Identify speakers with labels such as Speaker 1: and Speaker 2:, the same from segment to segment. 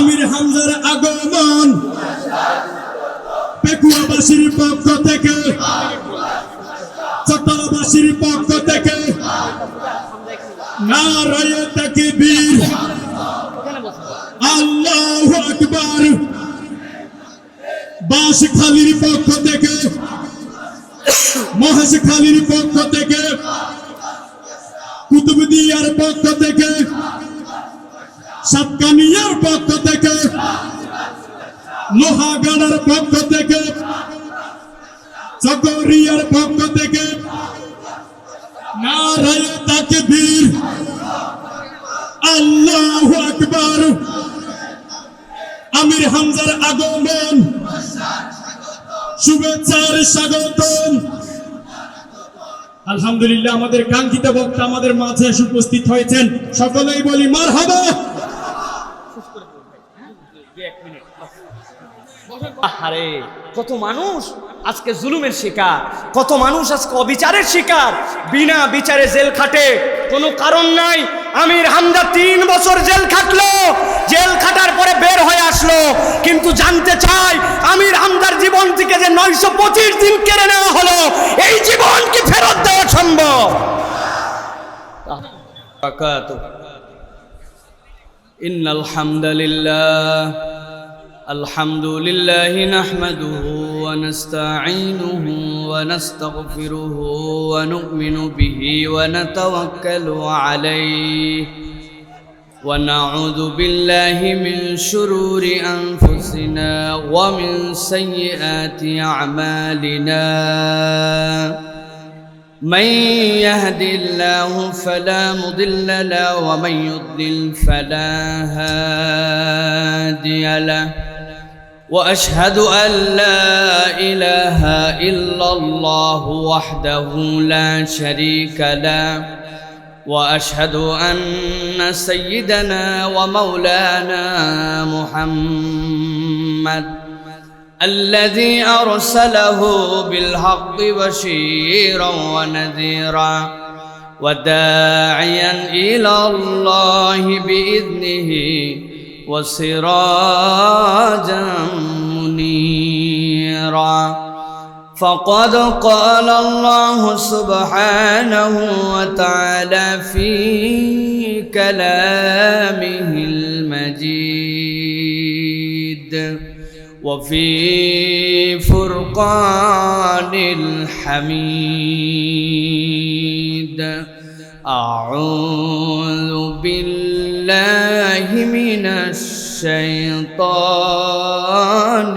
Speaker 1: আমির হামজার আগমন পেকুয়াবাসীর পক্ষ থেকে, চট্টগ্রামবাসীর পক্ষ থেকে নারায়ে তাকবীর, আল্লাহু আকবার। বাঁশখালীর পক্ষ থেকে, মহেশখালীর পক্ষ থেকে, কুতুবদিয়ার পক্ষ থেকে, সাতকানিয়ার পক্ষ থেকে, লোহাগাড়ার পক্ষ থেকে, চকরিয়ার পক্ষ থেকে নারায়ে তাকবীর, আল্লাহু আকবার। আমির হামজার আগমন, শুভেচ্ছার স্বাগতম। আলহামদুলিল্লাহ, আমাদের কাঙ্ক্ষিত বক্তা আমাদের মাঝে এসে উপস্থিত হয়েছেন, সকলেই বলি মারহাবা।
Speaker 2: আরে কত মানুষ আজকে জুলুমের শিকার, কত মানুষ আজকে অবিচারের শিকার, বিনা বিচারে জেল খাটে, কোনো কারণ নাই। আমির হামজা 3 বছর জেল খাটলো, জেল খাটার পরে বের হয়ে আসলো, কিন্তু জানতে চাই আমির হামজার জীবন থেকে যে 925 দিন কেড়ে নেওয়া হলো, এই জীবন কি ফেরত দেওয়া সম্ভব? ইন্নাল হামদুলিল্লাহ الحمد لله نحمده ونستعينه ونستغفره ونؤمن به ونتوكل عليه ونعوذ بالله من شرور أنفسنا ومن سيئات أعمالنا من يهد الله فلا مضل له ومن يضلل فلا هادي له وأشهد أن لا إله إلا الله وحده لا شريك له وأشهد أن سيدنا ومولانا محمد الذي أرسله بالحق بشيرا ونذيرا وداعيا إلى الله بإذنه وسراجا منيرا فقد قال الله سبحانه وتعالى في كلامه المجيد وفي فرقان الحميد أعوذ بالله من الشيطان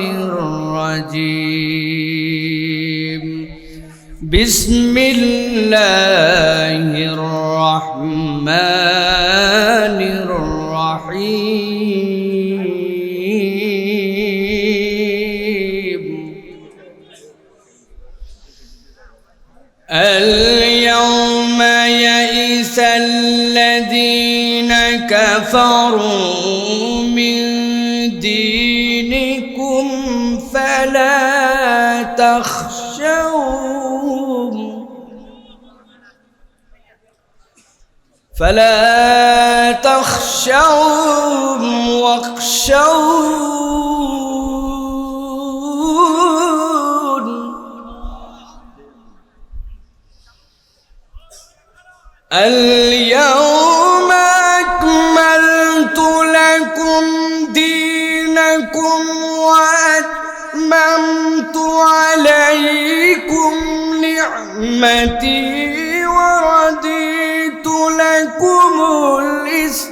Speaker 2: الرجيم بسم الله الرحمن الرحيم اليوم يئس الذين كفروا من دينكم فلا تخشوهم واخشون اليوم أكملت لكم دينكم وأتممت عليكم نعمتي ورضيت لكم الإسلام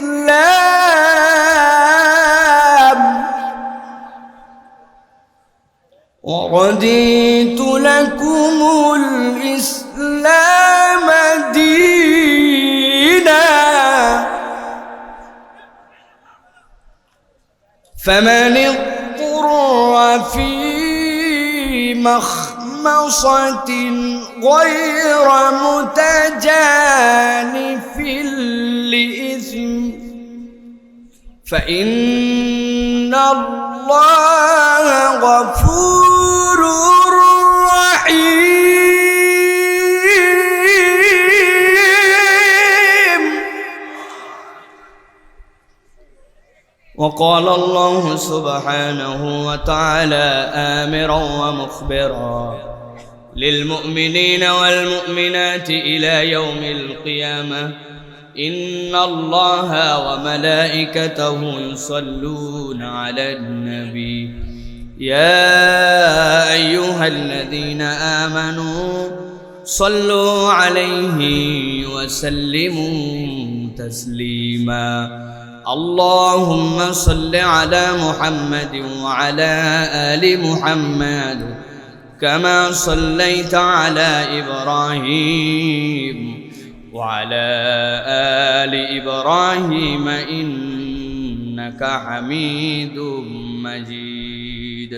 Speaker 2: دينا فمن اضطر في مخمصة غير متجانف لإثم فإن الله غفور رحيم وقال الله سبحانه وتعالى آمرا ومخبرا للمؤمنين والمؤمنات إلى يوم القيامة إن الله وملائكته يصلون على النبي يا أيها الذين آمنوا صلوا عليه وسلموا تسليما اللهم صل على محمد وعلى آل محمد كما صليت على إبراهيم وعلى آل إبراهيم إنك حميد مجيد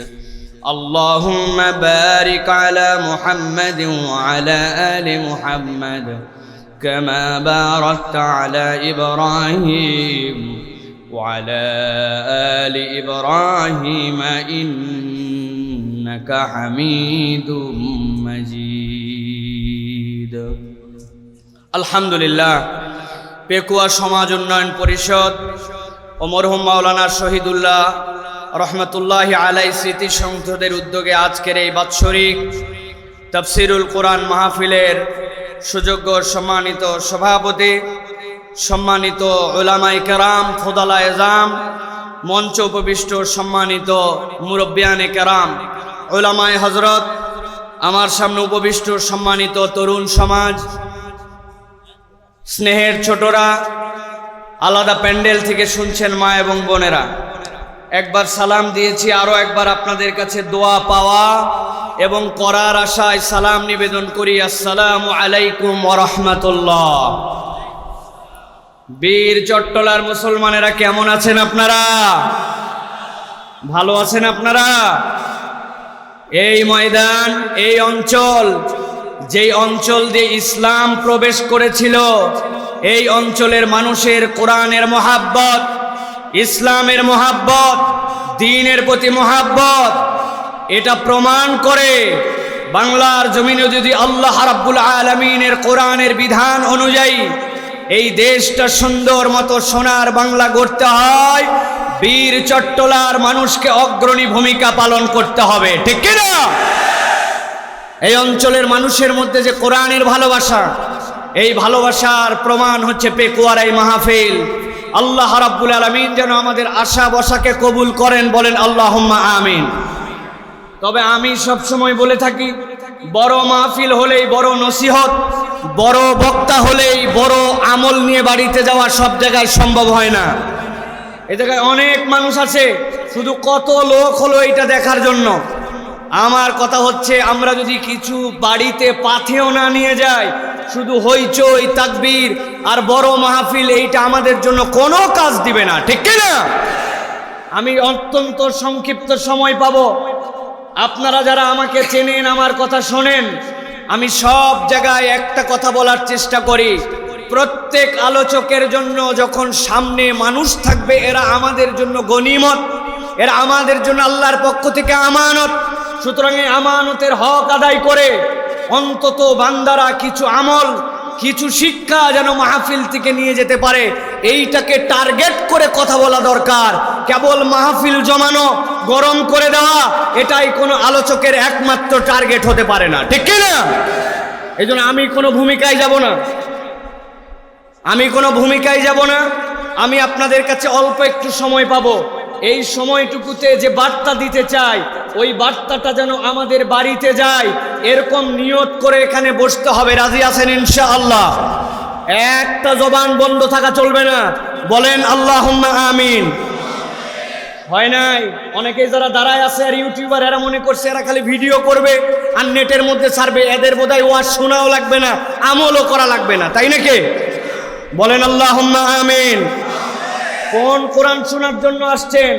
Speaker 2: اللهم بارك على محمد وعلى آل محمد كما باركت على إبراهيم وعلى آل إبراهيم إنك حميد مجيد الحمد لله পেকুয়া সমাজ উন্নয়ন পরিষদ ও মরহুম মাওলানা শহীদুল্লাহ রহমতুল্লাহি আলাই স্মৃতি সংসদের উদ্যোগে আজকের এই বাৎসরিক তাফসিরুল কোরআন মাহফিলের সুযোগ্য সম্মানিত সভাপতি, সম্মানিত উলামায়ে কেরাম, ফুদালায়ে এজাম, মঞ্চ উপবিষ্ট সম্মানিত মুরব্বিয়ানে কেরাম, উলামায়ে হযরত, আমার সামনে উপবিষ্ট সম্মানিত তরুণ সমাজ, স্নেহের ছোটরা, আলাদা প্যান্ডেল থেকে শুনছেন মা এবং বোনেরা, একবার সালাম দিয়েছি, আরও একবার আপনাদের কাছে দোয়া পাওয়া এবং করার আশায় সালাম নিবেদন করি। আসসালামু আলাইকুম ওয়া রাহমাতুল্লাহ। বীর চট্টলার মুসলমানেরা কেমন আছেন আপনারা? ভালো আছেন আপনারা? এই ময়দান, এই অঞ্চল, যেই অঞ্চল দিয়ে ইসলাম প্রবেশ করেছিল, এই অঞ্চলের মানুষের কোরআনের মহাব্বত, ইসলামের মহাব্বত, দ্বীনের প্রতি মহাব্বত, এটা প্রমাণ করে বাংলার জমিনে যদি আল্লাহ রাব্বুল আলামিনের কোরআনের বিধান অনুযায়ী এই দেশটা সুন্দর মতো সোনার বাংলা গড়তে হয়, বীর চট্টলার মানুষকে অগ্রণী ভূমিকা পালন করতে হবে, ঠিক কি না? এই অঞ্চলের মানুষের মধ্যে যে কোরআনের ভালোবাসা, এই ভালোবাসার প্রমাণ হচ্ছে পেকুয়ার এই মাহফিল। আল্লাহ রাব্বুল আলামিন যেন আমাদের আশা বসাকে কবুল করেন, বলেন আল্লাহুম্মা আমিন। তবে আমি সবসময় বলে থাকি, বড় মাহফিল হলেই বড় নসিহত, বড় বক্তা হলেই বড় আমল নিয়ে বাড়িতে যাওয়া সব জায়গায় সম্ভব হয় না। এ জায়গায় অনেক মানুষ আছে, শুধু কত লোক হলো এটা দেখার জন্য। আমার কথা হচ্ছে, আমরা যদি কিছু বাড়িতে পাথেও না নিয়ে যাই, শুধু হইচই তাকবীর আর বড় মাহফিল, এইটা আমাদের জন্য কোনো কাজ দিবে না, ঠিক কি না? আমি অত্যন্ত সংক্ষিপ্ত সময় পাবো। আপনারা যারা আমাকে চেনেন, আমার কথা শোনেন, আমি সব জায়গায় একটা কথা বলার চেষ্টা করি, প্রত্যেক আলোচকের জন্য যখন সামনে মানুষ থাকবে, এরা আমাদের জন্য গনিমত, এরা আমাদের জন্য আল্লাহর পক্ষ থেকে আমানত। সুতরাং এই আমানতের হক আদায় করে অন্তত বান্দারা কিছু আমল, কিছু শিক্ষা যেন মাহফিল থেকে নিয়ে যেতে পারে, এইটাকে টার্গেট করে কথা বলা দরকার। কেবল মাহফিল জমানো, গরম করে দেওয়া, এটাই কোনো আলোচকের একমাত্র টার্গেট হতে পারে না, ঠিক কি না? এই জন্য আমি কোনো ভূমিকায় যাব না, আমি আপনাদের কাছে অল্প একটু সময় পাবো। এই সময়টুকুতে যে বার্তা দিতে চাই, ওই বার্তাটা যেন আমাদের বাড়িতে যায়, এরকম নিয়ত করে এখানে বসতে হবে। রাজি আছেন ইনশাআল্লাহ? একটা জবান বন্ধ থাকা চলবে না, বলেন আল্লাহুম্মা আমিন। হয় নাই? অনেকেই যারা দাঁড়ায় আছে আর ইউটিউবার, এরা মনে করছে এরা খালি ভিডিও করবে আর নেটের মধ্যে ছাড়বে, এদের বোধহয় ওয়াজ শোনাও লাগবে না, আমলও করা লাগবে না, তাই নাকি? বলেন আল্লাহুম্মা আমিন। কোন কোরআন শোনার জন্য আসছেন?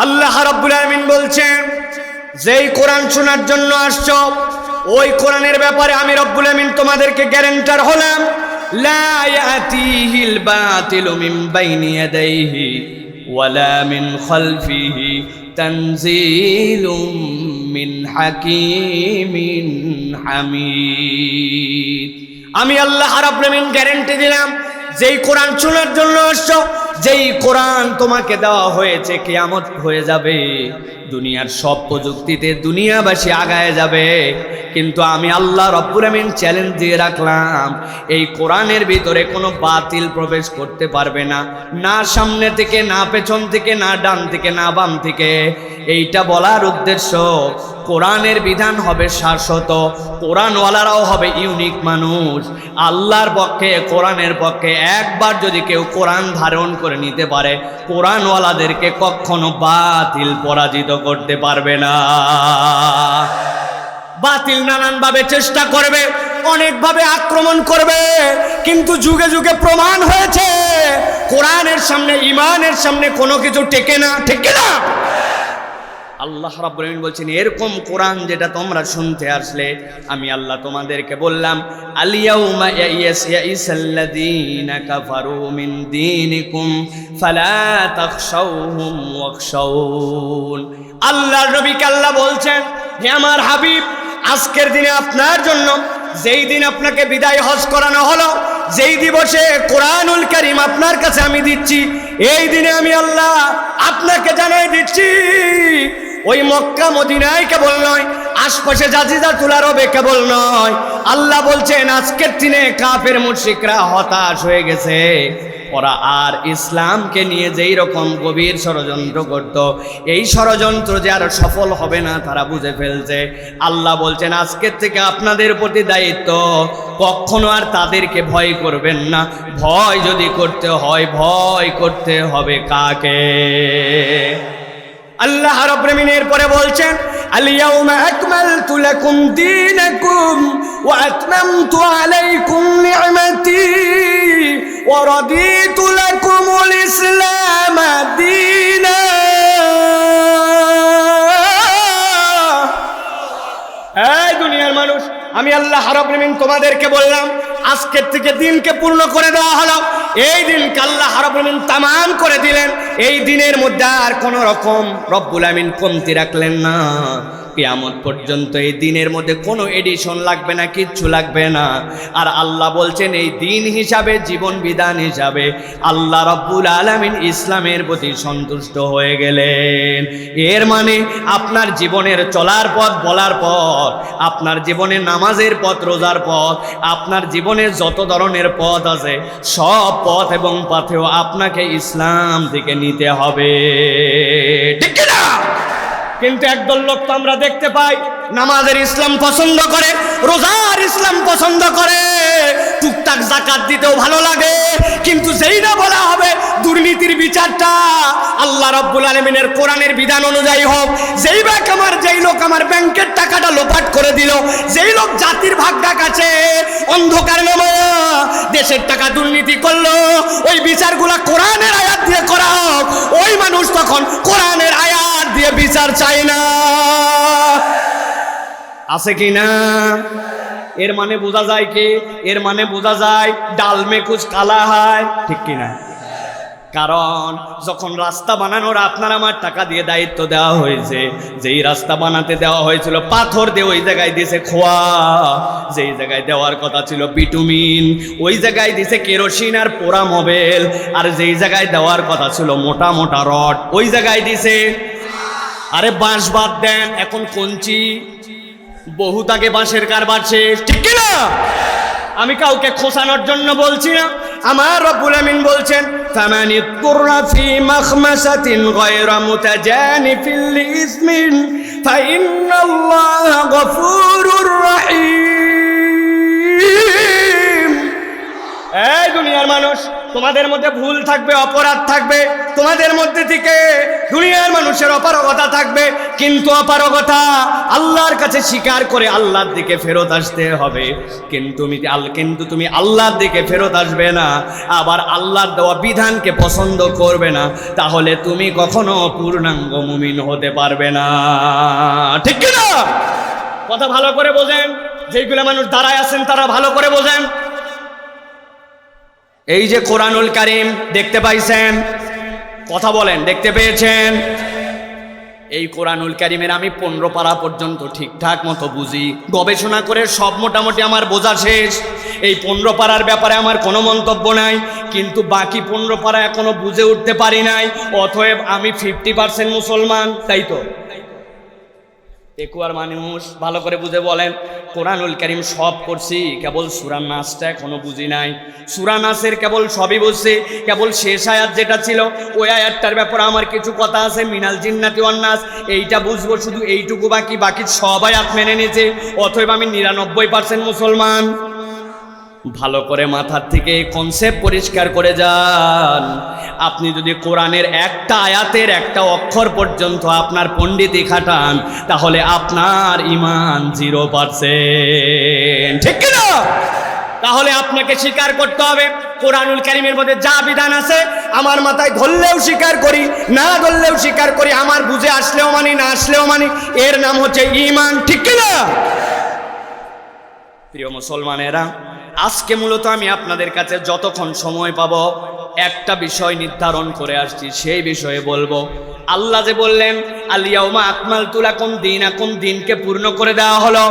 Speaker 2: আল্লাহ রাব্বুল আলামিন বলছেন, যেই কোরআন শোনার জন্য আসছো, ওই কোরআনের ব্যাপারে আমি রব্বুল আমিন তোমাদেরকে গ্যারান্টার হলাম, লা ইয়াতিহিল বাতিলু মিন বাইনি ইয়াদাইহি ওয়ালা মিন খালফিহি তানজিলুম মিন হাকিমিন হামিদ। আমি আল্লাহ রাব্বুল আমিন গ্যারান্টি দিলাম, যেই কোরআন শোনার জন্য আসছো, যেই কোরআন তোমাকে দেওয়া হয়েছে কিয়ামত হয়ে যাবে, দুনিয়ার সব প্রযুক্তিতে দুনিয়াবাসী আগায় যাবে, কিন্তু আমি আল্লাহ রব্বুল আমিন চ্যালেঞ্জ দিয়ে রাখলাম, এই কোরআনের ভিতরে কোনো বাতিল প্রবেশ করতে পারবে না, না সামনে থেকে, না পেছন থেকে, না ডান থেকে, না বাম থেকে। এইটা বলার উদ্দেশ্য, কোরআনের বিধান হবে শাশ্বত, কোরআনওয়ালারাও হবে ইউনিক মানুষ। আল্লাহর পক্ষে, কোরআনের পক্ষে একবার যদি কেউ কোরআন ধারণ করে নিতে পারে, কোরআনওয়ালাদেরকে কখনো বাতিল পরাজিত করতে পারবে না। বাতিল নানানভাবে চেষ্টা করবে, অনেকভাবে আক্রমণ করবে, কিন্তু যুগে যুগে প্রমাণ হয়েছে কোরআনের সামনে, ইমানের সামনে কোনো কিছু টেকে না, টেকে না। আল্লাহ রাব্বুল আমিন বলছেন, এরকম কোরআন যেটা তোমরা শুনতে আসলে, আমি আল্লাহ তোমাদেরকে বললাম, আলিয়াউমা ইয়াইসাল্লাযীনা কাফারু মিন দীনিকুম ফালা তাখশাউহুম ওয়াখশাউন। আল্লাহর নবীকে আল্লাহ বলছেন, হে আমার হাবিব, আজকের দিনে আপনার জন্য, যেই দিন আপনাকে বিদায় হজ করানো হলো, যেই দিবসে কোরআনুল কারীম আপনার কাছে আমি দিচ্ছি, এই দিনে আমি আল্লাহ আপনাকে জানাই দিচ্ছি, ওই মক্কা মদিনায় কেবল নয়, আশপাশে জাজিদা তুলারবে কেবল নয়, আল্লাহ বলছেন আজকের দিনে কাফের মুশরিকরা হতাশ হয়ে গেছে। ওরা আর ইসলামকে নিয়ে যেই রকম গভীর ষড়যন্ত্র করত, এই ষড়যন্ত্র যে আর সফল হবে না তারা বুঝে ফেলছে। আল্লাহ বলছেন আজকের থেকে আপনাদের প্রতি দায়িত্ব, কখনো আর তাদেরকে ভয় করবেন না। ভয় যদি করতে হয়, ভয় করতে হবে কাকে? আল্লাহ রাব্বুল আমিন এরপরে বলছেন, আল-ইয়াউমা আকমালতু লাকুম দীনাকুম ওয়া আতমামতু আলাইকুম নি'মাতি ওয়া রাদিতু লাকুমুল ইসলাম দীনা। এই দুনিয়ার মানুষ, আমি আল্লাহ রাব্বুল আমিন তোমাদেরকে বললাম, আজকের থেকে দিনকে পূর্ণ করে দেওয়া হলো। এই দিনকে আল্লাহ রাব্বুল আমিন তামাম করে দিলেন। এই দিনের মধ্যে আর কোনো রকম রব্বুল আমিন কমতি রাখলেন না। কিয়ামত পর্যন্ত এই দিনের মধ্যে কোনো এডিশন লাগবে না, কিচ্ছু লাগবে না। আর আল্লাহ বলছেন এই দিন হিসাবে, জীবন বিধান হিসাবে আল্লাহ রাব্বুল আলামিন ইসলামের প্রতি সন্তুষ্ট হয়ে গেলেন। এর মানে আপনার জীবনের চলার পথ, বলার পথ, আপনার জীবনে নামাজের পথ, রোজার পথ, আপনার জীবনের যত ধরনের পথ আছে, সব পথ এবং পথেও আপনাকে ইসলাম থেকে নিতে হবে, ঠিক না? কিন্তু একদল লোক তো আমরা দেখতে পাই, নামাজের ইসলাম পছন্দ করে, রোজার ইসলাম পছন্দ করে, টুকটাক যাকাত দিতেও ভালো লাগে, কিন্তু যেই না বলা হবে দুর্নীতির বিচারটা আল্লাহ রাব্বুল আলামিনের কোরআনের বিধান অনুযায়ী হোক, যেই লোক আমার ব্যাংকের টাকাটা লোপাট করে দিল, যেই লোক জাতির ভাগ্যা কাছে অন্ধকার নামায়া দেশের টাকা দুর্নীতি করলো, ওই বিচারগুলা কোরআনের আয়াত দিয়ে করা হোক, ওই মানুষ তখন কোরআনের আয়াত দিয়ে বিচার চায় না। আছে কি না? এর মানে বোঝা যায় কি? এর মানে বোঝা যায় ডাল মে কুছ কালা হয়, ঠিক কিনা? কারণ যখন রাস্তা বানানোর আপনার আমার টাকা দিয়ে দায়িত্ব দেওয়া হয়েছে, যেই রাস্তা বানাতে দেওয়া হয়েছিল পাথর দিয়ে ওই জায়গায় দিয়েছে খোয়া, যেই জায়গায় দেওয়ার কথা ছিল বিটুমিন ওই জায়গায় দিয়েছে কেরোসিন আর পোড়া মোবেল, আর যেই জায়গায় দেওয়ার কথা ছিল মোটা মোটা রড ওই জায়গায় দিয়েছে আরে বাঁশ। বাদ দেন, এখন কঞ্চি, বহুত আগে বাঁশের কারবার শেষ, ঠিক কিনা? আমি কাউকে খোসানোর জন্য বলছি না, আমার রব্বুল আমিন বলছেন ফামানি তুররা ফি মাখমাসাতিন গায়রা মুতাজানিফিন লিইসমিন ফাইন্নাল্লাহা গফুরুর রহিম। এই দুনিয়ার মানুষ, তোমাদের মধ্যে ভুল থাকবে, অপরাধ থাকবে, তোমাদের মধ্যে থেকে দুনিয়ার মানুষের অপারগতা থাকবে, কিন্তু অপারগতা আল্লাহর কাছে স্বীকার করে আল্লাহর দিকে ফেরত আসতে হবে। কিন্তু তুমি আল্লাহর দিকে ফেরত আসবে না, আবার আল্লাহর দেওয়া বিধানকে পছন্দ করবে না, তাহলে তুমি কখনো পূর্ণাঙ্গ মুমিন হতে পারবে না, ঠিক না? কথা ভালো করে বোঝেন, যেইগুলো মানুষ দাঁড়ায় আছেন তারা ভালো করে বোঝেন। এই যে কোরআনুল কারীম দেখতে পাইছেন, কথা বলেন, দেখতে পেয়েছেন? এই কোরআনুল কারীমের আমি 15 পারা পর্যন্ত ঠিকঠাক মতো বুঝি, গবেষণা করে সব মোটামুটি আমার বোঝা শেষ। এই 15 পারার ব্যাপারে আমার কোনো মন্তব্য নাই, কিন্তু বাকি 15 পারা এখনো বুঝে উঠতে পারি নাই। অতএব আমি 50% মুসলমান, তাই তো? একুয়ার মানুষ ভালো করে বুঝে বলেন, কোরআনুল কারীম সব করছি, কেবল সূরা নাসটা এখনো বুঝি নাই। সূরা নাসের কেবল সবই বুঝছি, কেবল শেষ আয়াত যেটা ছিল ওই আয়াতটার ব্যাপারে আমার কিছু কথা আছে, মিনাল জিন্নাতি ওয়ান নাস, এইটা বুঝবো, শুধু এইটুকু বাকি, বাকি সব আয়াত মেনে নিয়েছে। অতএব আমি 99% মুসলমান। ভালো করে মাথার থেকে এই কনসেপ্ট পরিষ্কার করে যান। আপনি যদি কোরআনের একটা আয়াতের একটা অক্ষর পর্যন্ত আপনার পণ্ডিতি খাটান, তাহলে আপনার ঈমান 0%, ঠিক কি না? তাহলে আপনাকে স্বীকার করতে হবে কোরআনুল কারীমের মধ্যে যা বিধান আছে আমার মাথায় ধরলেও স্বীকার করি, না ধরলেও স্বীকার করি, আমার বুঝে আসলেও মানি, না আসলেও মানি, এর নাম হচ্ছে ঈমান, ঠিক কি না? প্রিয় মুসলমানেরা, আজকে মূলত আমি আপনাদের কাছে যতক্ষণ সময় পাবো একটা বিষয় নির্ধারণ করে আসছি, সেই বিষয়ে বলবো। আল্লাহ যে বললেন আল-ইয়াউমা আকমালতু লাকুম দীনাকুম, দিনকে পূর্ণ করে দেওয়া হলো।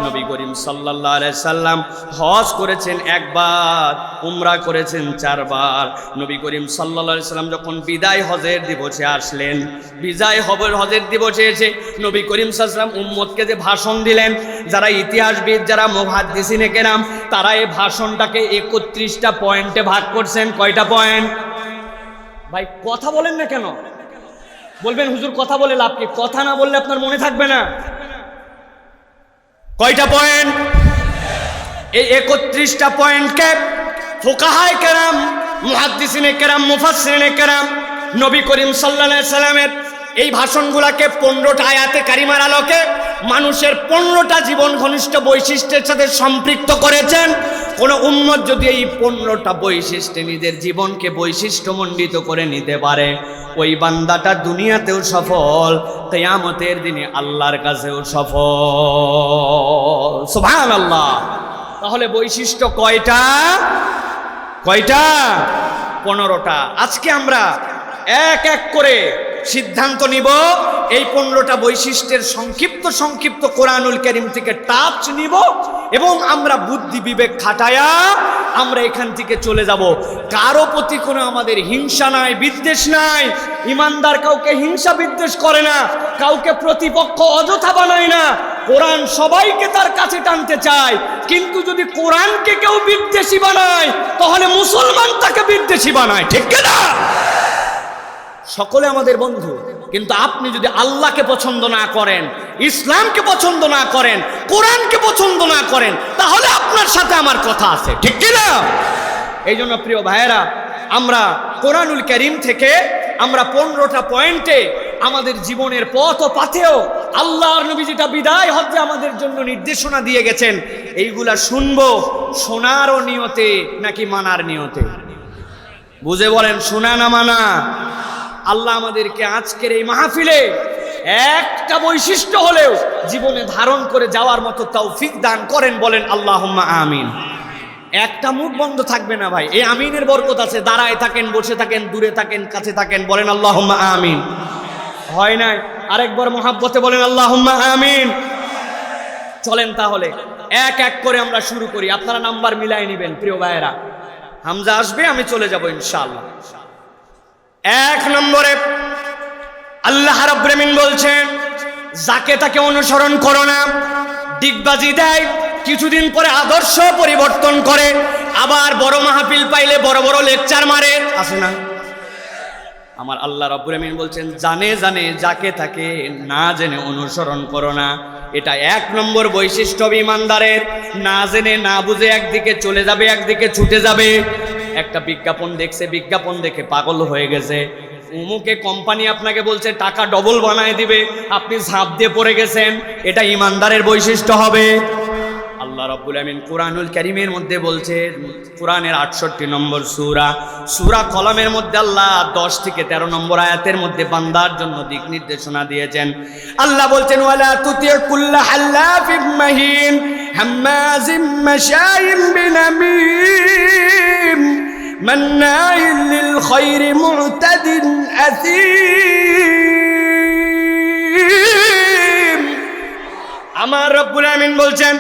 Speaker 2: নবী করিম সাল্লাল্লাহু আলাইহি সাল্লাম হজ করেছেন একবার, উমরা করেছেন 4 বার। নবী করিম সাল্লাল্লাহু আলাইহি সাল্লাম যখন বিদায় হজের দিবসে আসলেন, বিদায় হজের দিবসে এসে নবী করিম সাল্লাল্লাহু আলাইহি সাল্লাম উম্মতকে যে ভাষণ দিলেন, যারা ইতিহাসবিদ, যারা মুহাদ্দিসিনে কেরাম, তারা এই ভাষণটাকে 31টা পয়েন্টে ভাগ করছেন। কয়টা পয়েন্ট? ভাই কথা বলেন না কেন? বলবেন হুজুর কথা বলে লাভ কি? কথা না বললে আপনার মনে থাকবে না। কয়টা পয়েন্ট? এই 31টা পয়েন্টকে ফুকাহায়ে কেরাম, মুহাদ্দিসিনে কেরাম, মুফাসসিরিনে কেরাম নবী করিম সাল্লাল্লাহু আলাইহি সাল্লামের এই ভাষণগুলোকে 15টা আয়াতে কারিমার আলোকে মানুষের 15টা জীবন ঘনিষ্ঠ বৈশিষ্ট্যের সাথে সম্পৃক্ত করেছেন। কোন উম্মত যদি এই 15টা বৈশিষ্ট্যে নিজের জীবনকে বৈশিষ্ট্যমণ্ডিত করে নিতে পারে, ওই বান্দাটা দুনিয়াতেও সফল, কিয়ামতের দিনে আল্লাহর কাছেও সফল। সুবহানাল্লাহ। তাহলে বৈশিষ্ট্য কয়টা? কয়টা? 15টা। আজকে আমরা এক এক করে সিদ্ধান্ত নিব, এই 15টা বৈশিষ্ট্যের সংক্ষিপ্ত কোরআনুল কারীম থেকে টাচ নিব এবং আমরা বুদ্ধি বিবেক খাটায়া আমরা এখান থেকে চলে যাব। কারো প্রতি কোনো আমাদের হিংসা নাই, বিদ্বেষ নাই। ইমানদার কাউকে হিংসা বিদ্বেষ করে না, কাউকে প্রতিপক্ষ অযথা বানায় না। কোরআন সবাইকে তার কাছে টানতে চায়, কিন্তু যদি কোরআনকে কেউ বিদ্বেষী বানায়, তাহলে মুসলমান তাকে বিদ্বেষী বানায়, ঠিক না? সকলে আমাদের বন্ধু, কিন্তু আপনি যদি আল্লাহকে পছন্দ না করেন, ইসলামকে পছন্দ না করেন, কোরআনকে পছন্দ না করেন, তাহলে আপনার সাথে আমার কথা আছে, ঠিক কি না? এই জন্য প্রিয় ভাইয়েরা, আমরা কোরআনুল কারীম থেকে আমরা 15টা পয়েন্টে আমাদের জীবনের পথ ও পাথেও আল্লাহর নবী যেটা বিদায় হজ্জে আমাদের জন্য নির্দেশনা দিয়ে গেছেন, এইগুলা শুনবো শোনারও নিয়তে নাকি মানার নিয়তে? বুঝে বলেন, শোনা না মানা? আল্লাহ আমাদেরকে আজকের এই মাহফিলে একটা বৈশিষ্ট্য হলেও জীবনে ধারণ করে যাওয়ার মতো তৌফিক দান করেন, বলেন আল্লাহুম্মা আমিন। একটা মুখ বন্ধ থাকবে না ভাই, এই আমিনের বরকত আছে। দাঁড়ায় থাকেন, বসে থাকেন, দূরে থাকেন, কাছে থাকেন, বলেন আল্লাহুম্মা আমিন। হয় নাই? আরেকবার মহাব্বতে বলেন আল্লাহুম্মা আমিন। চলেন তাহলে এক এক করে আমরা শুরু করি। আপনারা নাম্বার মিলাই নেবেন প্রিয় ভাইয়েরা। হামজা আসবে, আমি চলে যাব ইনশাআল্লাহ। 1 নম্বরে আল্লাহ রাব্বুল আমিন বলছেন, যাকে তাকে অনুসরণ করো না। ডিগবাজি দেয়, কিছুদিন পরে আদর্শ পরিবর্তন করে, আবার বড় মাহফিল পাইলে বড় বড় লেকচার মারে, আছে না? আমার আল্লাহ রাব্বুল আমিন বলছেন, জানে জানে যাকে তাকে না জেনে অনুসরণ করো না। এটা 1 নম্বর বৈশিষ্ট্য ঈমানদারের। না জেনে না বুঝে একদিকে চলে যাবে, একদিকে ছুটে যাবে। একটা বিজ্ঞাপন দেখছে, বিজ্ঞাপন দেখে পাগল হয়ে গেছে। অমুকে কোম্পানি আপনাকে বলছে টাকা ডবল বানায় দিবে, আপনি ঝাঁপ দিয়ে পড়ে গেছেন। এটা ঈমানদারের বৈশিষ্ট্য হবে। আল্লাহ রাব্বুল আমিন কোরআনুল কারীমের মধ্যে বলছেন, কোরআনের 68 নম্বর সূরা কলমের মধ্যে আল্লাহ 10 থেকে 13 নম্বর আয়াতের মধ্যে বান্দার জন্য দিক নির্দেশনা দিয়েছেন। আল্লাহ বলছেন, ওয়ালা তুতি' কুল্লা হাল্লাফিম মাহিন হাম্মাজিম মাশাইম বিনামিম মান্নাইল লিল খায়রি মু'তাদিন আসীম। আমার রব্বুল আমিন বলছেন,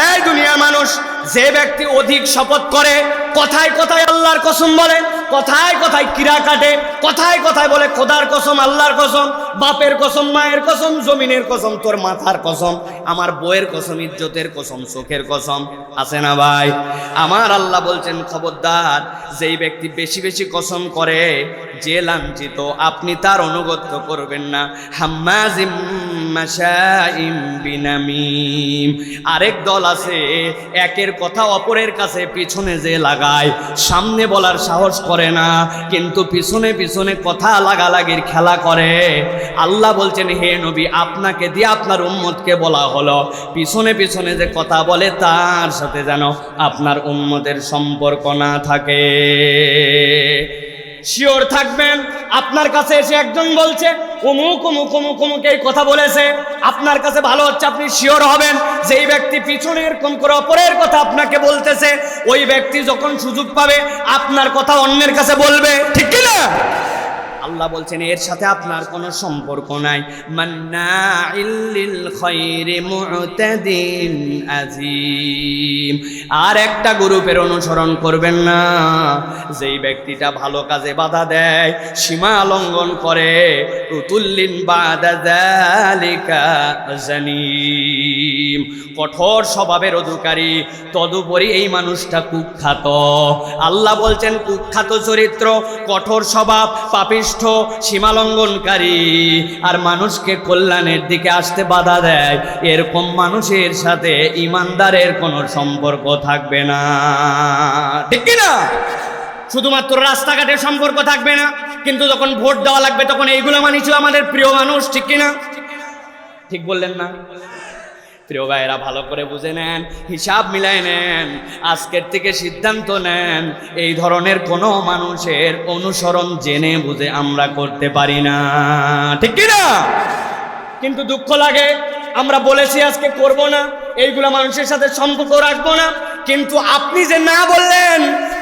Speaker 2: এই দুনিয়ার মানুষ, যে ব্যক্তি অধিক শপথ করে, কথায় কথায় আল্লাহর কসম বলে, কথায় কথায় কিরা কাটে, কথায় কথায় বলে খোদার কসম, আল্লাহর কসম, বাপের কসম, মায়ের কসম, জমিনের কসম, তোর মাথার কসম, আমার বইয়ের কসম, ইজ্জতের কসম, চোখের কসম, আছে না ভাই? আমার আল্লাহ বলছেন, খবরদার, যেই ব্যক্তি বেশি বেশি কসম করে, যে লাঞ্ছিত, আপনি তার অনুগত্য করবেন না। হাম্মাজিম মাশাইম বিনামিম। আরেক দল আছে, একের কথা অপরের কাছে পিছনে যে লাগায়, সামনে বলার সাহস করে না, কিন্তু পিছনে পিছনে কথা লাগালাগির খেলা করে। আল্লাহ বলছেন, হে নবী, আপনাকে দিয়ে আপনার উম্মতকে বলা হলো, পিছনে পিছনে যে কথা বলে তার সাথে যেন আপনার উম্মতের সম্পর্ক না থাকে। শিওর থাকবেন, আপনার কাছে এসে একজন বলছে অমুক অমুক অমুক অমুক এই কথা বলেছে, আপনার কাছে ভালো হচ্ছে, আপনি শিওর হবেন যে এই ব্যক্তি পিছনে এরকম করে অপরের কথা আপনাকে বলতেছে। ওই ব্যক্তি যখন সুযোগ পাবে আপনার কথা অন্যের কাছে বলবে, ঠিক কি না? আল্লাহ বলছেন, এর সাথে আপনার কোনো সম্পর্ক নাই। মান্নাইল লিল খায়রি মুতাদিন আজিম। আর একটা গ্রুপের অনুসরণ করবেন না, যেই ব্যক্তিটা ভালো কাজে বাধা দেয়, সীমা লঙ্ঘন করে, উতুল্লিন বাদা যালিকা জানিম, কঠোর স্বভাবের অধিকারী, তদুপরি এই মানুষটা কুখ্যাত। আল্লাহ বলছেন, কুখ্যাত চরিত্র, কঠোর স্বভাব, পাপিষ্ঠ, সীমালঙ্ঘনকারী, আর মানুষকে কল্যাণের দিকে আসতে বাধা দেয়, এরকম মানুষের সাথে ইমানদারের কোনো সম্পর্ক থাকবে না, ঠিক কি না? শুধুমাত্র রাস্তাঘাটের সম্পর্ক থাকবে না, কিন্তু যখন ভোট দেওয়া লাগবে তখন এইগুলো মানিছিল আমাদের প্রিয় মানুষ, ঠিক কি না? ঠিক বললেন না? প্রিয় ভাইয়েরা, ভালো করে বুঝে নেন, হিসাব মিলায় নেন, আজকের থেকে সিদ্ধান্ত নেন, এই ধরনের কোনো মানুষের অনুসরণ জেনে বুঝে আমরা করতে পারি না, ঠিক কি না? কিন্তু দুঃখ লাগে, আমরা বলেছি আজকে করব না, এইগুলা মানুষের সাথে সম্পর্ক রাখবো না, কিন্তু আপনি যে না বললেন,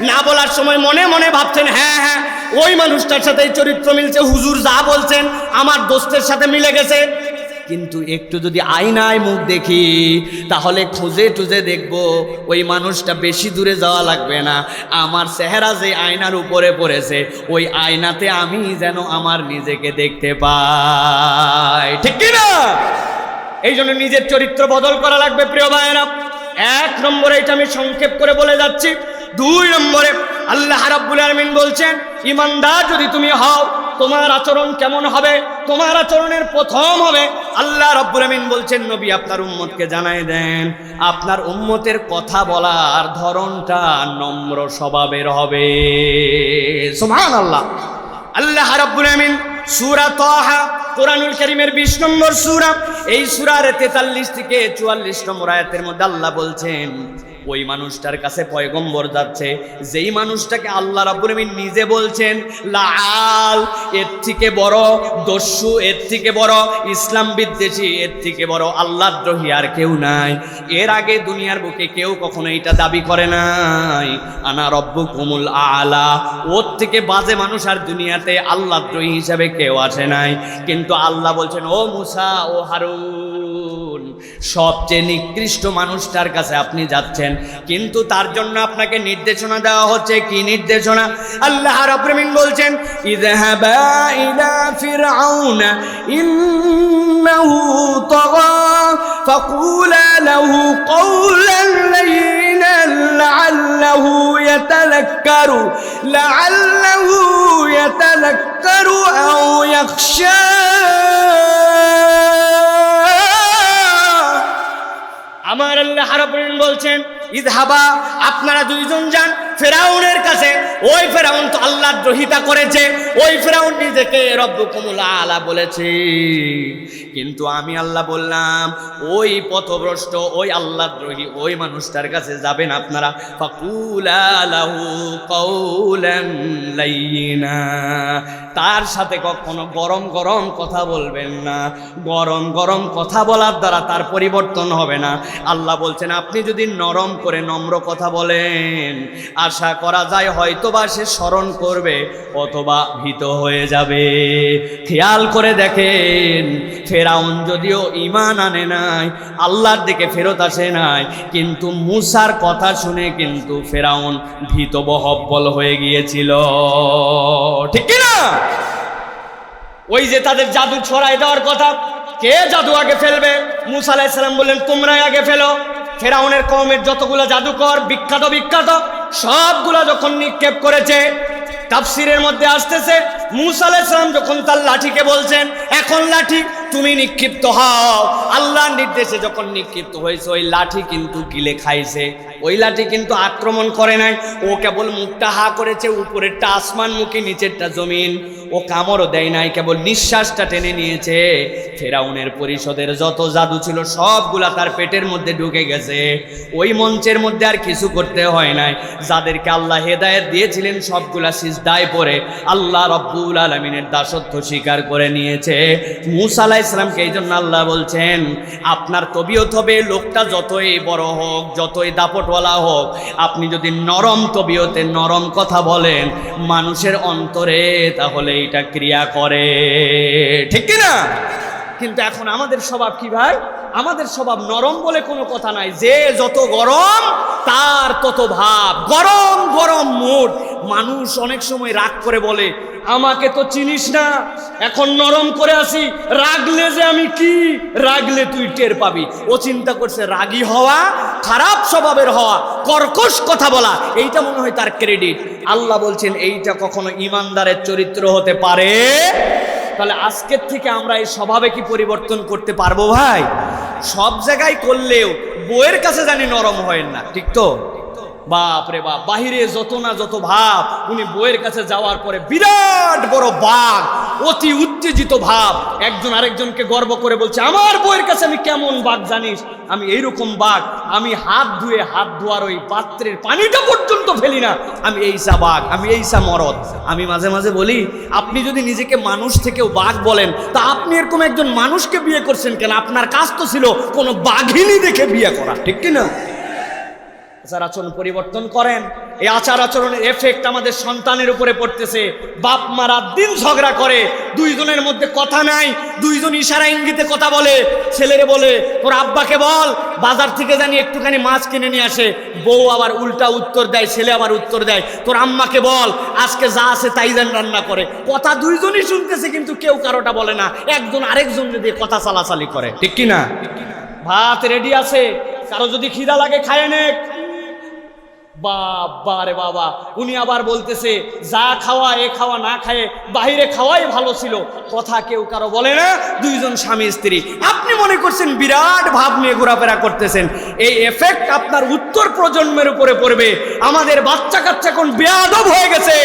Speaker 2: না বলার সময় মনে মনে ভাবছেন, হ্যাঁ হ্যাঁ ওই মানুষটার সাথে চরিত্র মিলছে, হুজুর যা বলছেন আমার দোস্তের সাথে মিলে গেছে। কিন্তু একটু যদি আয়নায় মুখ দেখি, তাহলে খুঁজে টুজে দেখব ওই মানুষটা বেশি দূরে যাওয়া লাগবে না, আমার চেহারা যে আয়নার উপরে পড়েছে, ওই আয়নাতে আমি যেন আমার নিজেকে দেখতে পাই, ঠিক কি না? এই জন্য নিজের চরিত্র বদল করা লাগবে প্রিয় ভাইয়েরা। 1 নম্বরে এটা আমি সংক্ষেপ করে বলে যাচ্ছি। 2 নম্বরে আল্লাহ রাব্বুল আলামিন বলছেন, ইমানদার যদি তুমি হও, তোমার আচরণ কেমন হবে? তোমার আচরণের প্রথম হবে, আল্লাহ রাব্বুল আমিন বলছেন, নবী আপনার উম্মতকে জানায় দেন, আপনার উম্মতের কথা বলার ধরনটা নম্র স্বভাবের হবে। সুবহানাল্লাহ। আল্লাহ রাব্বুল আমিন সূরা তাহা, কোরআনুল কারীমের 20 নম্বর সূরা, এই সূরার 43 থেকে 44 নম্বর আয়াতের মধ্যে আল্লাহ বলছেন, ওই মানুষটার কাছে পয়গম্বর যাচ্ছে, যেই মানুষটাকে আল্লাহ রাব্বুল আমিন নিজে বলছেন লাআল, এর থেকে বড় দস্যু, এর থেকে বড় ইসলাম বিদ্বেষী, এর থেকে বড় আল্লাহদ্রোহী আর কেউ নাই। এর আগে দুনিয়ার বুকে কেউ কখনো এটা দাবি করে নাই, আনা রব্বুকুমুল আলা। ওর থেকে বাজে মানুষ আর দুনিয়াতে আল্লাহদ্রোহী হিসাবে কেউ আসে নাই। কিন্তু আল্লাহ বলছেন, ও মুসা, ও হারুন, সবচেয়ে নিকৃষ্ট মানুষটার কাছে আপনি যাচ্ছেন, কিন্তু তার জন্য আপনাকে নির্দেশনা দেওয়া হচ্ছে। কি নির্দেশনা? আল্লাহ রাব্বুল আমিন বলছেন, ইযহাবা ইলা ফিরআউনা ইন্নাহু তাগা ফাকুলা লাহু কওলান লাইয়িনান লাআল্লাহু ইয়াতাযাক্কারু আও ইয়াখশা। আমার আল্লাহ রাব্বুল আমিন বলছেন, ইযহাবা, আপনারা দুইজন যান ফেরাউনের কাছে। ওই ফেরাউন তো আল্লাহর দ্রোহিতা করেছে, ওই ফেরাউন নিজেকে রব্বুকুমুল আলা বলেছে, কিন্তু আমি আল্লাহ বললাম ওই পথভ্রষ্ট, ওই আল্লাহদ্রোহী ওই মানুষটার কাছে যাবেন আপনারা। ফাকুলা লাহু কাওলান লাইয়িনা, তার সাথে কখনো গরম গরম কথা বলবেন না। গরম গরম কথা বলার দ্বারা তার পরিবর্তন হবে না। আল্লাহ বলছেন, আপনি যদি নরম করে নম্র কথা বলেন আর আশা করা যায় হয়তোবা সে স্মরণ করবে অথবা ভীত হয়ে যাবে। খেয়াল করে দেখেন, ফেরাউন যদিও ঈমান আনে নাই, আল্লাহর দিকে ফেরত আসে নাই, কিন্তু মূসার কথা শুনে কিন্তু ফেরাউন ভীতবহব্বল হয়ে গিয়েছিল, ঠিক কি না? ওই যে তাদের জাদু ছড়াই দেওয়ার কথা, কে জাদু আগে ফেলবে? মূসা আলাইহিস সালাম বললেন তোমরাই আগে ফেলো। ফেরাউনের কওমের যতগুলো জাদুকর বিখ্যাত সবগুলা যখন নিক্ষেপ করেছে, তাফসীরের মধ্যে আসতেছে মূসা আলাইহিস সালাম যখন তার লাঠিকে বলছেন এখন লাঠি তুমি নিক্ষিপ্ত হও, আল্লাহর নির্দেশে যখন নিক্ষিপ্ত হয়েছে ওই লাঠি কিন্তু গিলে খাইছে, ওই লাঠি কিন্তু আক্রমণ করে নাই, ও কেবল মুখটা হা করেছে, উপরেরটা আসমানমুখী নিচেরটা জমিন, ও কামড়ও দেয় নাই, কেবল নিঃশ্বাসটা টেনে নিয়েছে। ফেরাউনের পরিষদের যত জাদু ছিল সবগুলা তার পেটের মধ্যে ঢুকে গেছে। ওই মঞ্চের মধ্যে আর কিছু করতে হয় নাই, যাদেরকে আল্লাহ হেদায়েত দিয়েছিলেন সবগুলা সিজদায় পড়ে আল্লাহ রব্বুল আলামিনের দাসত্ব স্বীকার করে নিয়েছে। মূসা আলাইহিস সালামকে এই জন্য আল্লাহ বলছেন আপনার তবিয়ত হবে, লোকটা যতই বড় হোক, যতই দাপটওয়ালা হোক, আপনি যদি নরম তবিয়তে নরম কথা বলেন মানুষের অন্তরে, তাহলে এটা ক্রিয়া করে, ঠিক কি না? কিন্তু এখন আমাদের স্বভাব কি ভাই? আমাদের স্বভাব নরম বলে কোনো কথা নাই, যে যত গরম তার তত ভাব, গরম গরম মুড। মানুষ অনেক সময় রাগ করে বলে আমাকে তো চিনিস না, এখন নরম করে আসি, রাগলে যে আমি কি, রাগলে তুই টের পাবি। ও চিন্তা করছে রাগী হওয়া, খারাপ স্বভাবের হওয়া, কর্কশ কথা বলা, এইটা মনে হয় তার ক্রেডিট। আল্লাহ বলছেন এইটা কখনো ইমানদারের চরিত্র হতে পারে? তাহলে আজকের থেকে আমরা এই স্বভাবে কি পরিবর্তন করতে পারবো ভাই? সব জায়গায় করলেও বউয়ের কাছে জানি নরম হয় না, ঠিক তো? বাপ রে বাপ, বাহিরে যত না যত ভাব, উনি বউয়ের কাছে যাওয়ার পরে বিরাট বড় বাঘ, অতি উত্তেজিত ভাব, একজন আরেকজনকে গর্ব করে বলছে আমার বউয়ের কাছে আমি কেমন বাঘ জানিস, আমি এইরকম বাঘ, আমি হাত ধোয়ার ওই পাত্রের পানিটা পর্যন্ত ফেলি না, আমি এইসা বাঘ, আমি এইসা মরদ। আমি মাঝে মাঝে বলি আপনি যদি নিজেকে মানুষ থেকেও বাঘ বলেন তা আপনি এরকম একজন মানুষকে বিয়ে করছেন কেন? আপনার কাজ তো ছিল কোনো বাঘিনী দেখে বিয়ে করা, ঠিক কিনা? আচার আচরণ পরিবর্তন করেন। এই আচার আচরণের এফেক্ট আমাদের সন্তানের উপরে পড়তেছে। বাপ মা রাত দিন ঝগড়া করে, দুইজনের মধ্যে কথা নাই, দুইজন ইশারা ইঙ্গিতে কথা বলে। ছেলেরে বলে তোর আব্বাকে বল বাজার থেকে জানি একটুখানি মাছ কিনে নিয়ে আসে, বউ আবার উল্টা উত্তর দেয়, ছেলে আবার উত্তর দেয় তোর আম্মাকে বল আজকে যা আছে তাই যেন রান্না করে। কথা দুইজনই শুনতেছে কিন্তু কেউ কারোটা বলে না, একজন আরেকজনকে দিয়ে কথা চালাচালি করে, ঠিক কিনা? ভাত রেডি আছে, কারো যদি খিদা লাগে খায় নে। বাবা রে বাবা, উনি আবার বলতেছে যা খাওয়া এ খাওয়া না খায় বাহিরে খাওয়াই ভালো ছিল, কথা কেউ কারো বলে না, দুইজন স্বামী স্ত্রী। আপনি মনে করছেন বিরাট ভাব নিয়ে ঘোরাফেরা করতেছেন, এই এফেক্ট আপনার উত্তর প্রজন্মের উপরে পড়বে। আমাদের বাচ্চা কাচ্চা এখন বেয়াদব হয়ে গেছে।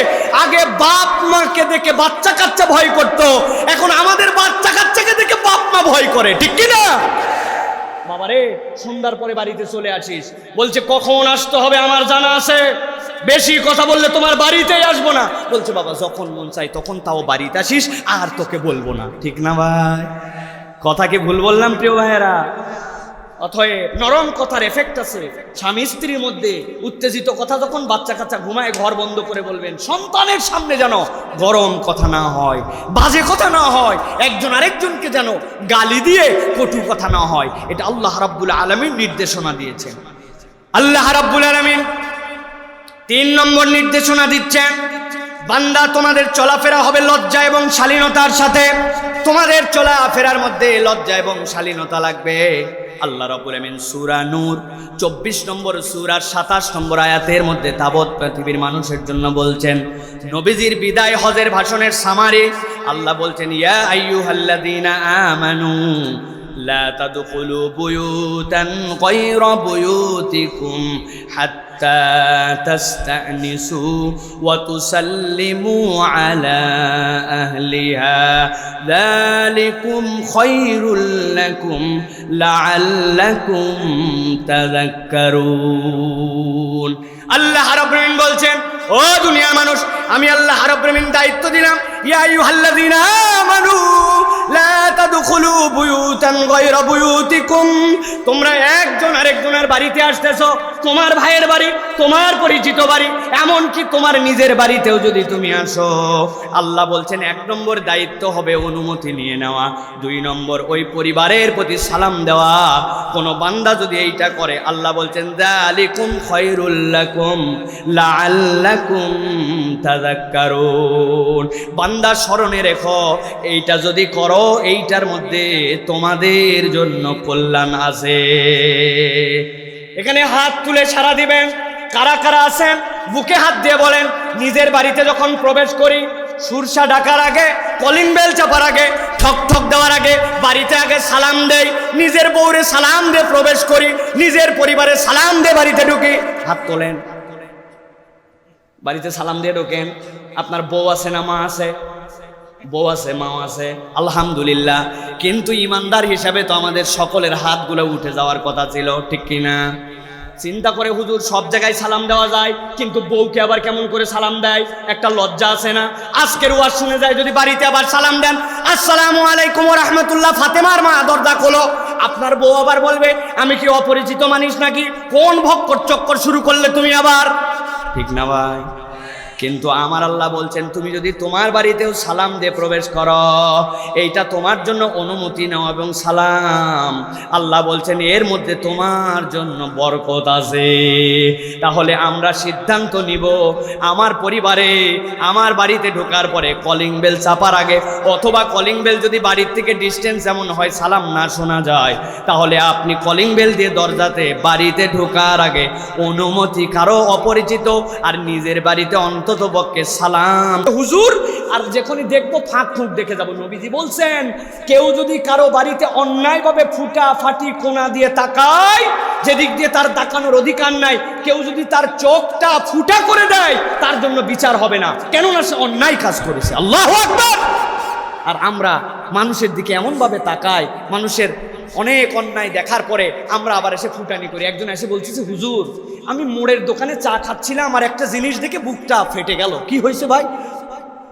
Speaker 2: আগে বাপ মাকে দেখে বাচ্চা কাচ্চা ভয় করত, এখন আমাদের বাচ্চা কাচ্চাকে দেখে বাপ মা ভয় করে, ঠিক কিনা? বাবারে সন্ধ্যার পরে বাড়িতে চলে আসিস, বলছে কখন আসতে হবে আমার জানা আছে, বেশি কথা বললে তোমার বাড়িতেই আসবো না। বলছে বাবা যখন মন চাই তখন তাও বাড়িতে আসিস, আর তোকে বলবো না, ঠিক না ভাই? কথা কি ভুল বললাম প্রিয় ভাইয়েরা? অতএব নরম কথার এফেক্ট আছে স্বামী স্ত্রীর মধ্যে। উত্তেজিত কথা যখন বাচ্চা কাচ্চা ঘুমায় ঘর বন্ধ করে বলবেন, সন্তানের সামনে যেন গরম কথা না হয়, বাজে কথা না হয়, একজন আরেকজনকে যেন গালি দিয়ে কটু কথা না হয়। এটা আল্লাহ রাব্বুল আলামিন নির্দেশনা দিয়েছেন। আল্লাহ রাব্বুল আলামিন 3 নম্বর নির্দেশনা দিচ্ছেন, বান্দা তোমাদের চলাফেরা হবে লজ্জা এবং শালীনতার সাথে, তোমাদের চলাফেরার মধ্যে লজ্জা এবং শালীনতা লাগবে। আল্লাহ রাব্বুল আলামিন সূরা নূর 24 নম্বর সূরার 27 নম্বর আয়াতের মধ্যে তাবৎ পৃথিবীর মানুষের জন্য বলছেন, নবীজির বিদায় হজের ভাষণের সামারি আল্লাহ বলছেন ইয়া আইয়ুহাল্লাযীনা আমানু লা তাদখুলু বুয়ুতান গায়রা বুয়ুতিকুম হাত্তা তাস্তানিসু ওয়া তুসাল্লিমু আলা আহলিহা যালিকুম খায়রুল লাকুম লাআল্লাকুম তাযাক্কারুন। আল্লাহ রাব্বুল আলামিন বলছেন, ও দুনিয়ার মানুষ, আমি আল্লাহ রাব্বুল আলামিন দায়িত্ব দিলাম, ইয়া আইয়ুহাল্লাযীনা আমানু লা তাদখুলু বুয়ুতান গায়রা বুয়ুতিকুম, তোমরা একজন আরেকজনের বাড়িতে আসতেছো, তোমার ভাইয়ের বাড়ি, তোমার পরিচিত বাড়ি, এমনকি তোমার নিজের বাড়িতেও যদি তুমি আসো, আল্লাহ বলছেন 1 নম্বর দায়িত্ব হবে অনুমতি নিয়ে নেওয়া, 2 নম্বর ওই পরিবারের প্রতি সালাম দেওয়া। কোনো বান্দা যদি এইটা করে, আল্লাহ বলছেন যালিকুম খায়রুল লাকুম লাআল্লাকুম তাযাক্কারুন। বান্দা স্মরণে রেখো, এইটা যদি করো, এইটার মধ্যে তোমাদের জন্য কল্যাণ আছে। এখানে হাত তুলে সাড়া দিবেন। কারা কারা আছেন বুকে হাত দিয়ে বলেন, নিজের বাড়িতে যখন প্রবেশ করি, সুরসা ডাকার আগে, কলিং বেল চাপার আগে, ঠক ঠক দেওয়ার আগে বাড়িতে আগে সালাম দেই, নিজের বউরে সালাম দিয়ে প্রবেশ করি, নিজের পরিবারে সালাম দিয়ে বাড়িতে ঢুকি। হাত তোলেন। বাড়িতে সালাম দিয়ে ঢোকেন। আপনার বউ আছে না মা আছে? বউ আছে, মা আছে, আলহামদুলিল্লাহ। কিন্তু ইমানদার হিসাবে তো আমাদের সকলের হাতগুলো উঠে যাওয়ার কথা ছিল, ঠিক কিনা? চিন্তা করে হুজুর, সব জায়গায় সালাম দেওয়া যায়, কিন্তু বউকে আবার কেমন করে সালাম দেয়? একটা লজ্জা আছে না? আজকের ওয়াজ শুনে যায়, যদি বাড়িতে আবার সালাম দেন, আসসালামু আলাইকুম ওয়া রাহমাতুল্লাহ, ফাতেমার মা দরজা খোলো, আপনার বউ আবার বলবে আমি কি অপরিচিত মানুষ নাকি? কোন ভক্কর চক্কর শুরু করলে তুমি আবার, ঠিক না ভাই? কিন্তু আমার আল্লাহ বলছেন, তুমি যদি তোমার বাড়িতেও সালাম দিয়ে প্রবেশ করো, এইটা তোমার জন্য অনুমতি নাও এবং সালাম, আল্লাহ বলছেন এর মধ্যে তোমার জন্য বরকত আছে। তাহলে আমরা সিদ্ধান্ত নিব, আমার পরিবারে, আমার বাড়িতে ঢোকার পরে কলিং বেল চাপার আগে, অথবা কলিং বেল যদি বাড়ির থেকে ডিস্টেন্স এমন হয় সালাম না শোনা যায়, তাহলে আপনি কলিং বেল দিয়ে দরজাতে বাড়িতে ঢোকার আগে অনুমতি, কারো অপরিচিত আর নিজের বাড়িতে অন্তত পক্ষে সালাম। হুজুর, আর যখনই দেখবো ফাঁক ফুঁক দেখে যাব। নবীজি বলছেন, কেউ যদি কারো বাড়িতে অন্যায়ভাবে ফুটা ফাটি কোনা দিয়ে তাকায়, যেদিক দিয়ে তার তাকানোর অধিকার নাই, কেউ যদি তার চোখটা ফুটা করে দেয়, তার জন্য বিচার হবে না, কেননা সে অন্যায় কাজ করেছে। আল্লাহু আকবার। আর আমরা মানুষের দিকে এমনভাবে তাকাই, মানুষের অনেক অন্যায় দেখার পরে আমরা আবার এসে ফুটানি করি। একজন এসে বলতেছে, হুজুর আমি মোড়ের দোকানে চা খাচ্ছিলাম, আর একটা জিনিস দেখে বুকটা ফেটে গেল। কি হয়েছে ভাই?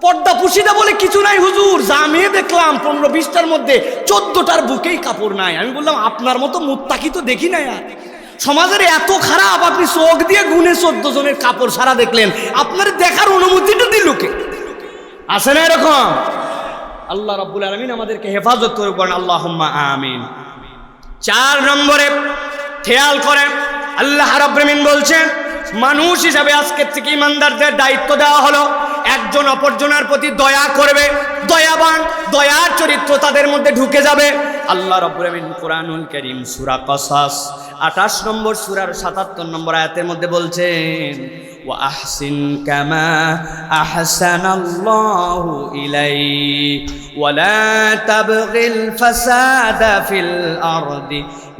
Speaker 2: পর্দা পুশিদা বলে কিছু নাই হুজুর, জামিয়ে দেখলাম 15-20টার মধ্যে 14টার বুকেই কাপড় নাই। আমি বললাম, আপনার মতো মুত্তাকি তো দেখি না। আর সমাজের এত খারাপ, আপনি চোখ দিয়ে গুনে 14 জনের কাপড় সারা দেখলেন, আপনার দেখার অনুমতিটা দিল কে? আছে না এরকম? আল্লাহ রাব্বুল আলামিন আমাদেরকে হেফাজত করুক, আল্লাহুম্মা আমিন। 4 নম্বরে খেয়াল করেন, আল্লাহ রাব্বুল আলামিন বলছেন, মানুষ হিসাবে আজকের থেকে ইমানদারদের দায়িত্ব দেওয়া হলো একজন অপরজনের প্রতি দয়া করবে, দয়াবান, দয়ার চরিত্র তাদের মধ্যে ঢুকে যাবে। আল্লাহ রাব্বুল আলামিন কুরআনুল কারীম সূরা কসাস 28 নম্বর সূরার 77 নম্বর আয়াতের মধ্যে বলছেন, ওয়া আহসিন কামা আহসানাল্লাহু ইলাইক ওয়া লা তাবগিল ফাসাদা ফিল আরদি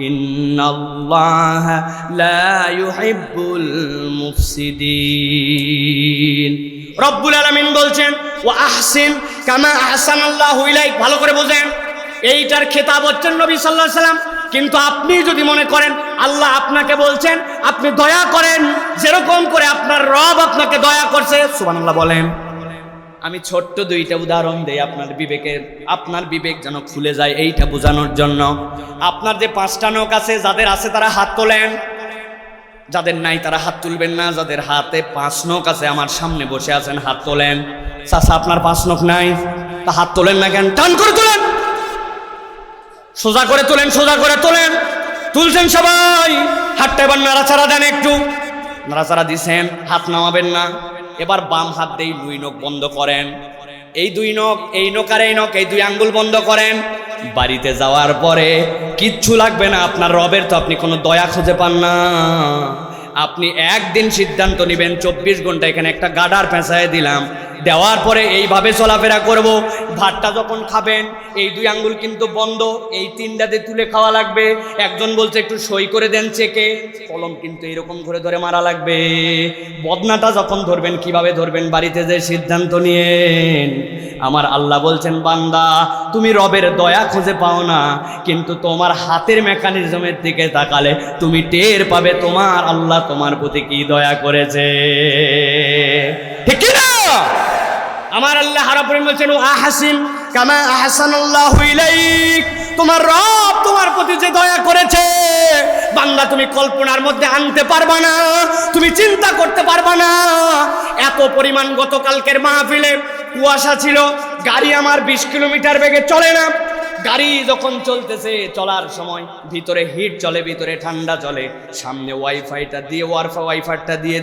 Speaker 2: ইন্নাল্লাহা লা ইউহিব্বুল মুফসিদিন। রব্বুল আলামিন বলছেন, ওয়া আহসিন কামা আহসানাল্লাহু ইলাইক। ভালো করে বোঝেন, এইটার খেতাব হচ্ছেন নবী সাল্লাল্লাহু আলাইহি ওয়াসাল্লাম। কিন্তু আপনি যদি মনে করেন আল্লাহ আপনাকে বলছেন আপনি দয়া করেন যেরকম করে আপনার রব আপনাকে দয়া করছে, সুবহানাল্লাহ বলেন। আমি ছোট্ট 2টা উদাহরণ দেই আপনার বিবেক যেন খুলে যায়, এইটা বোঝানোর জন্য। আপনার যে 5টা নখ আছে, যাদের আছে তারা হাত তোলেন, যাদের নাই তারা হাত তুলবেন না। যাদের হাতে 5 নখ আছে, আমার সামনে বসে আছেন, হাত তোলেন। চাচা আপনার 5 নখ নাই, তা হাত তোলেন না কেন? টান করে তোলেন, সোজা করে তোলেন, সোজা করে তোলেন। তুলছেন সবাই, হাতটা এবার নাড়াচাড়া দেন, একটু নাড়াচাড়া দিছেন, হাত নামাবেন না। এবার বাম হাত দিয়ে 2 নখ বন্ধ করেন, এই 2 নখ, এই নখ আর এই নখ, এই 2 আঙ্গুল বন্ধ করেন। বাড়িতে যাওয়ার পরে কিচ্ছু লাগবে না, আপনার রবের তো আপনি কোনো দয়া খুঁজে পান না। আপনি একদিন সিদ্ধান্ত নেবেন, 24 ঘন্টা এখানে একটা গাডার পেঁচায় দিলাম, দেওয়ার পরে এইভাবে চলাফেরা করব। ভাতটা যখন খাবেন, এই 2 আঙ্গুল কিন্তু বন্ধ, এই 3টাতে তুলে খাওয়া লাগবে। একজন বলছে একটু সই করে দেন চেকে, কলম কিন্তু এরকম করে ধরে মারা লাগবে। বদনাটা যখন ধরবেন, কিভাবে ধরবেন? বাড়িতে যে সিদ্ধান্ত নিয়েন। আমার আল্লাহ বলছেন, বান্দা তুমি রবের দয়া খুঁজে পাও না, কিন্তু তোমার হাতের মেকানিজমের দিকে তাকালে তুমি টের পাবে তোমার আল্লাহ তোমার প্রতি কি দয়া করেছে, ঠিক না? আমার আল্লাহ রাব্বুল আলামিন বলছেন, ও আহসিন কামা আহসানাল্লাহু ইলাইক, তোমার রব তোমার প্রতি যে দয়া করেছে বান্দা তুমি কল্পনার মধ্যে আনতে পারবা না, তুমি চিন্তা করতে পারবা না। এত পরিমাণ গতকালকের মাহফিলে কুয়াশা ছিল, গাড়ি আমার 20 কিলোমিটার বেগে চলে না। গাড়ি যখন চলতেছে, চলার সময় ভিতরে হিট চলে, ভিতরে ঠান্ডা চলে, সামনে ওয়াইফাইটা দিয়ে ওয়াইফাইটা দিয়ে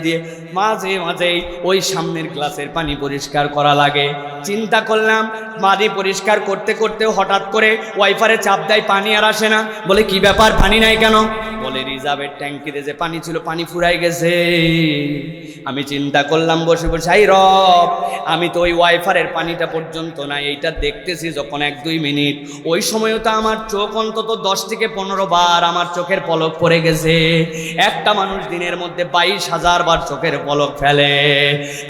Speaker 2: মাঝে মাঝেই ওই সামনের গ্লাসের পানি পরিষ্কার করা লাগে। চিন্তা করলাম পানি পরিষ্কার করতে করতে হঠাৎ করে ওয়াইফারে চাপ দেয়, পানি আর আসে না। বলে কি ব্যাপার, পানি নাই কেন? বলে রিজার্ভের ট্যাঙ্কিতে যে পানি ছিল পানি ফুরাই গেছে। আমি চিন্তা করলাম বসে বসে, এই রব, আমি তো ওই ওয়াইফারের পানিটা পর্যন্ত না, এইটা দেখতেছি যখন 1-2 মিনিট, ওই সময়ও তো আমার চোখ অন্তত 10 থেকে 15 বার আমার চোখের পলক পড়ে গেছে। একটা মানুষ দিনের মধ্যে 22,000 বার চোখের পলক ফেলে।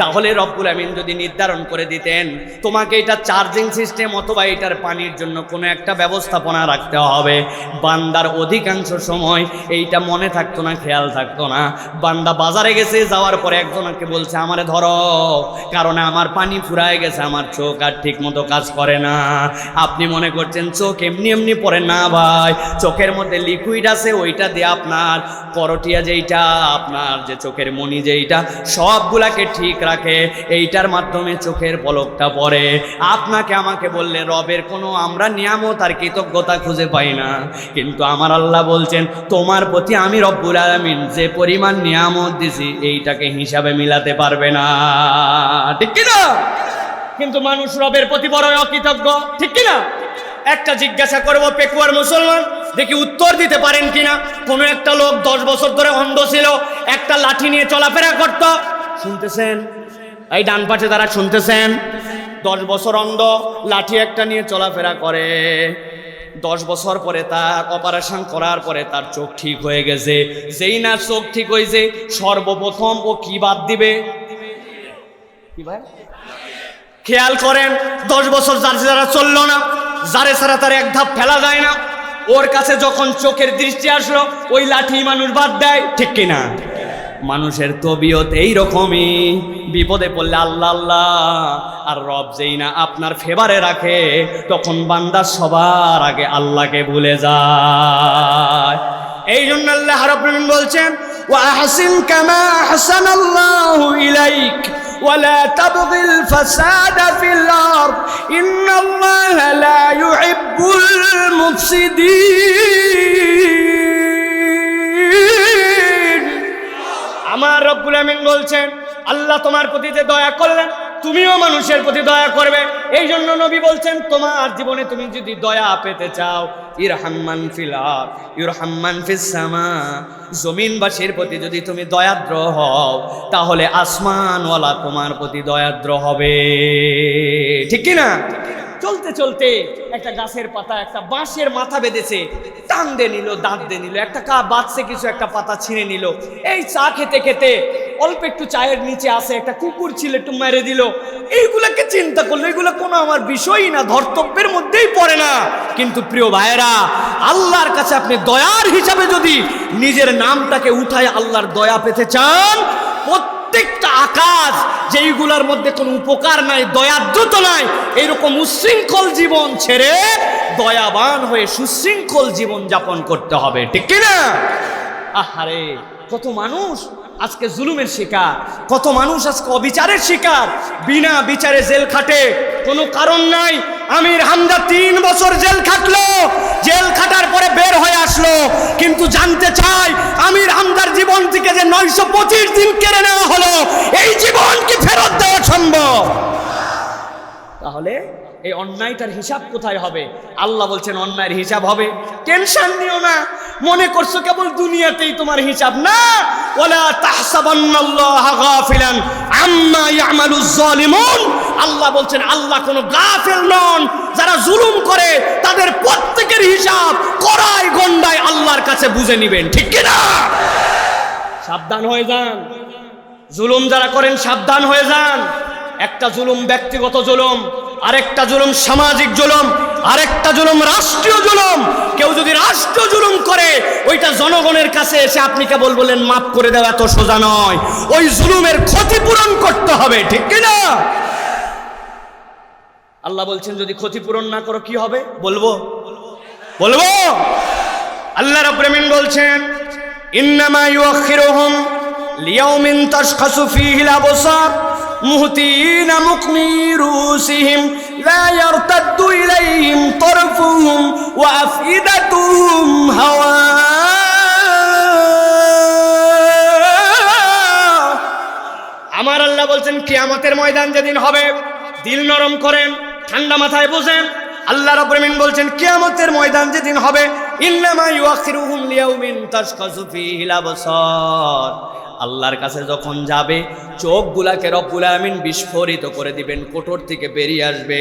Speaker 2: তাহলে রব্বুল আমিন যদি নির্ধারণ করে দিতেন তোমাকে এটা চার্জিং সিস্টেম অথবা এটার পানির জন্য কোনো একটা ব্যবস্থাপনা রাখতে হবে, বান্দার অধিকাংশ সময় এইটা মনে থাকতো না, খেয়াল থাকতো না। বান্দা বাজারে গেছে, যাওয়ার পরে একজনকে বলছে আমারে ধরো, কারণ আমার পানি ফুরায় গেছে, আমার চোখ আর ঠিক মতো কাজ করে না। আপনি মনে করছেন চোখ এমনি এমনি পড়ে না ভাই, চোখের মধ্যে লিকুইড আছে, ওইটা দিয়ে আপনার করটিয়া যেইটা, আপনার যে চোখের মনি যেইটা, সবগুলাকে ঠিক রাখে, এইটার মাধ্যমে চোখের পলকটা পড়ে। আপনাকে আমাকে বললে রবের কোনো আমরা নিয়ামত আর কৃতজ্ঞতা খুঁজে পাই না, কিন্তু আমার আল্লাহ বলছেন তোমার প্রতি আমি রব্বুল আলামিন যে পরিমাণ নিয়ামত দিছি এইটাকে হিসাবে মিলাতে পারবে না, ঠিক কিনা? কিন্তু মানুষ রবের প্রতি বড় অকৃতজ্ঞ, ঠিক কিনা? একটা জিজ্ঞাসা করবো পেকুয়ার মুসলমান, দেখি উত্তর দিতে পারেন কিনা। কোনো একটা লোক 10 বছর ধরে অন্ধ ছিল, একটা লাঠি নিয়ে চলাফেরা করত, শুনতেছেন? এই ডান পাশে তারা শুনতেছেন? 10 বছর অন্ধ, লাঠি একটা নিয়ে চলাফেরা করে। 10 বছর পরে তার অপারেশন করার পরে তার চোখ ঠিক হয়ে গেছে। যেই না চোখ ঠিক হয়েছে, সর্বপ্রথম ও কি বাদ দিবে? কি ভাই খেয়াল করেন, 10 বছর যারা চললো না, যারে ছাড়া তার এক ধাপ ফেলা যায় না, ওর কাছে যখন চোখের দৃষ্টি আসলো ওই লাঠি মানুষ বাদ দেয়, ঠিক কিনা? মানুষের তবিয়ত এইরকমই, বিপদে পড়লে আল্লাহ আল্লাহ আর রব যেই না আপনার ফেভারে রাখে, তখন বান্দা সবার আগে আল্লাহকে ভুলে যায়। এই জন্য আল্লাহ রাব্বুল আলামিন বলছেন ওয়া আহসিন কামা আহসানাল্লাহু ইলাইক ولا تبغ الفساد في الأرض إن الله لا يحب المفسدين। আমার রব্বুল আমিন বলছেন আল্লাহ তোমার প্রতি যে দয়া করলেন তুমিও মানুষের প্রতি দয়া করবে। এই জন্য নবী বলছেন তোমার জীবনে তুমি যদি দয়া পেতে চাও, ইরহাম্মান ফিল আরদ ইরহাম্মান ফিস সামা, জমিনবাসীর প্রতি যদি তুমি দয়াদ্র হও তাহলে আসমানওয়ালা তোমার প্রতি দয়াদ্র হবে, ঠিক কি না? চলতে চলতে একটা গাছের পাতা একটা বাঁশের মাথা বেঁধেছে, টান দিয়ে নিল, দাঁত দিয়ে নিল, একটা কা বাঁচছে কিছু একটা পাতা ছিঁড়ে নিল। এই চা খেতে খেতে অল্প একটু চায়ের নিচে আসে একটা কুকুর ছিল, একটু মেরে দিল। এইগুলাকে চিন্তা করলো এগুলো কোনো আমার বিষয়ই না, ধর্তব্যের মধ্যেই পড়ে না। কিন্তু প্রিয় ভাইয়েরা, আল্লাহর কাছে আপনি দয়ার হিসাবে যদি নিজের নামটাকে উঠায় আল্লাহর দয়া পেতে চান, প্রত্যেকটা আকাশ যেইগুলোর মধ্যে কোনো উপকার নাই, দয়াদ্রতা নাই, এইরকম উচ্ছৃঙ্খল জীবন ছেড়ে দয়াবান হয়ে সুশৃঙ্খল জীবন যাপন করতে হবে, ঠিক কিনা? আহারে, কত মানুষ আজকে জুলুমের শিকার, কত মানুষ আজকে অবিচারের শিকার, বিনা বিচারে জেল খাটে, কোনো কারণ নাই। আমির হামজা 3 বছর জেল খাটলো, জেল খাটার পরে বের হয়ে আসলো, কিন্তু জানতে চাই আমির হামজার জীবন থেকে যে 925 দিন কেড়ে নেওয়া হলো, এই জীবন কি ফেরত দেওয়া সম্ভব? তাহলে এই অন্যায়টার হিসাব কোথায় হবে? আল্লাহ বলছেন অন্যায়ের হিসাব হবে, টেনশন নিও না। মনে করছো কেবল দুনিয়াতেই তোমার হিসাব, না। ওয়ালা তাহসাবান্নাল্লাহা গাফিলান আম্মা ইয়ামালুজ জালিমুন। আল্লাহ বলছেন আল্লাহ কোনো গাফিল নন, যারা জুলুম করে তাদের প্রত্যেকের হিসাব কড়াই গন্ডায় আল্লাহর কাছে বুঝে নেবেন, ঠিক কি না? সাবধান হয়ে যান, জুলুম যারা করেন সাবধান হয়ে যান। একটা জুলুম ব্যক্তিগত জুলুম, আরেকটা জুলুম সামাজিক জুলুম, আরেকটা জুলুম রাষ্ট্রীয় জুলুম। কেউ যদি রাষ্ট্রীয় জুলুম করে ওইটা জনগণের কাছে এসে আপনি কেবল বলেন মাফ করে দেওয়া এত সোজা নয়, ওই জুলুমের ক্ষতিপূরণ করতে হবে, ঠিক কিনা? আল্লাহ বলছেন যদি ক্ষতিপূরণ না করো কি হবে? বলবো বলবো আল্লাহ রাব্বুল আমিন বলছেন ইন্নামা ইউআখিরুহুম লিয়াউমিন তাশখাসু ফীহিল আবসার মুহতিনা মুকনি রুসিহিম লা ইয়ারতাদ্দু ইলাইহিম তারফুহুম ওয়া আফইদাতুহুম হাওয়া। আমার আল্লাহ বলছেন কিয়ামতের ময়দান যেদিন হবে, দিল নরম করেন, ঠান্ডা মাথায় বোঝেন। আল্লাহ রাব্বুল আমিন বলছেন কিয়ামতের ময়দান যেদিন হবে ইন্নামা ইউআখিরুহুম লিয়াউমিন তাশখাসু ফীহিল আবসার, আল্লাহর কাছে যখন যাবে চোখগুলাকে রব্বুল আমিন বিস্ফোরিত করে দিবেন, কোটর থেকে বেরিয়ে আসবে।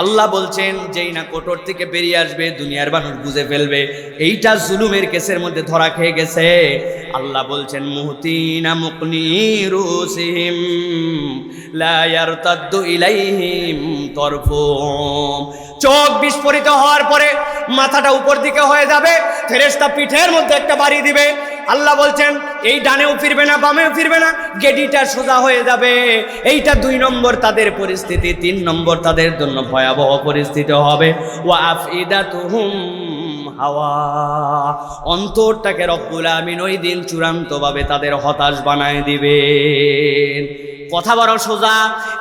Speaker 2: আল্লাহ বলছেন যেই না কোটর থেকে বেরিয়ে আসবে দুনিয়ার মানুষ বুঝে ফেলবে এইটা জুলুমের কেসের মধ্যে ধরা খেয়ে গেছে। আল্লাহ বলছেন মুহতিনা মুকনি রুসিহিম লা ইয়ারতাদ্দু ইলাইহিম তারফুহুম, চোখ বিস্ফোরিত হওয়ার পরে মাথাটা উপর দিকে হয়ে যাবে, ফেরেশতা পিঠের মধ্যে একটা বাড়ি দিবে। আল্লাহ বলছেন এই ডানেও ফিরবে না বামেও ফিরবে না, গেডিটা সোজা হয়ে যাবে। এইটা 2 নম্বর তাদের পরিস্থিতি। 3 নম্বর তাদের জন্য ভয়াবহ পরিস্থিতি হবে ওয়া আফইদাতুহুম হাওয়া, অন্তরটাকে রব্বুল আমিন ওই দিন চূড়ান্তভাবে তাদের হতাশ বানায় দিবেন। কথা বড় সোজা,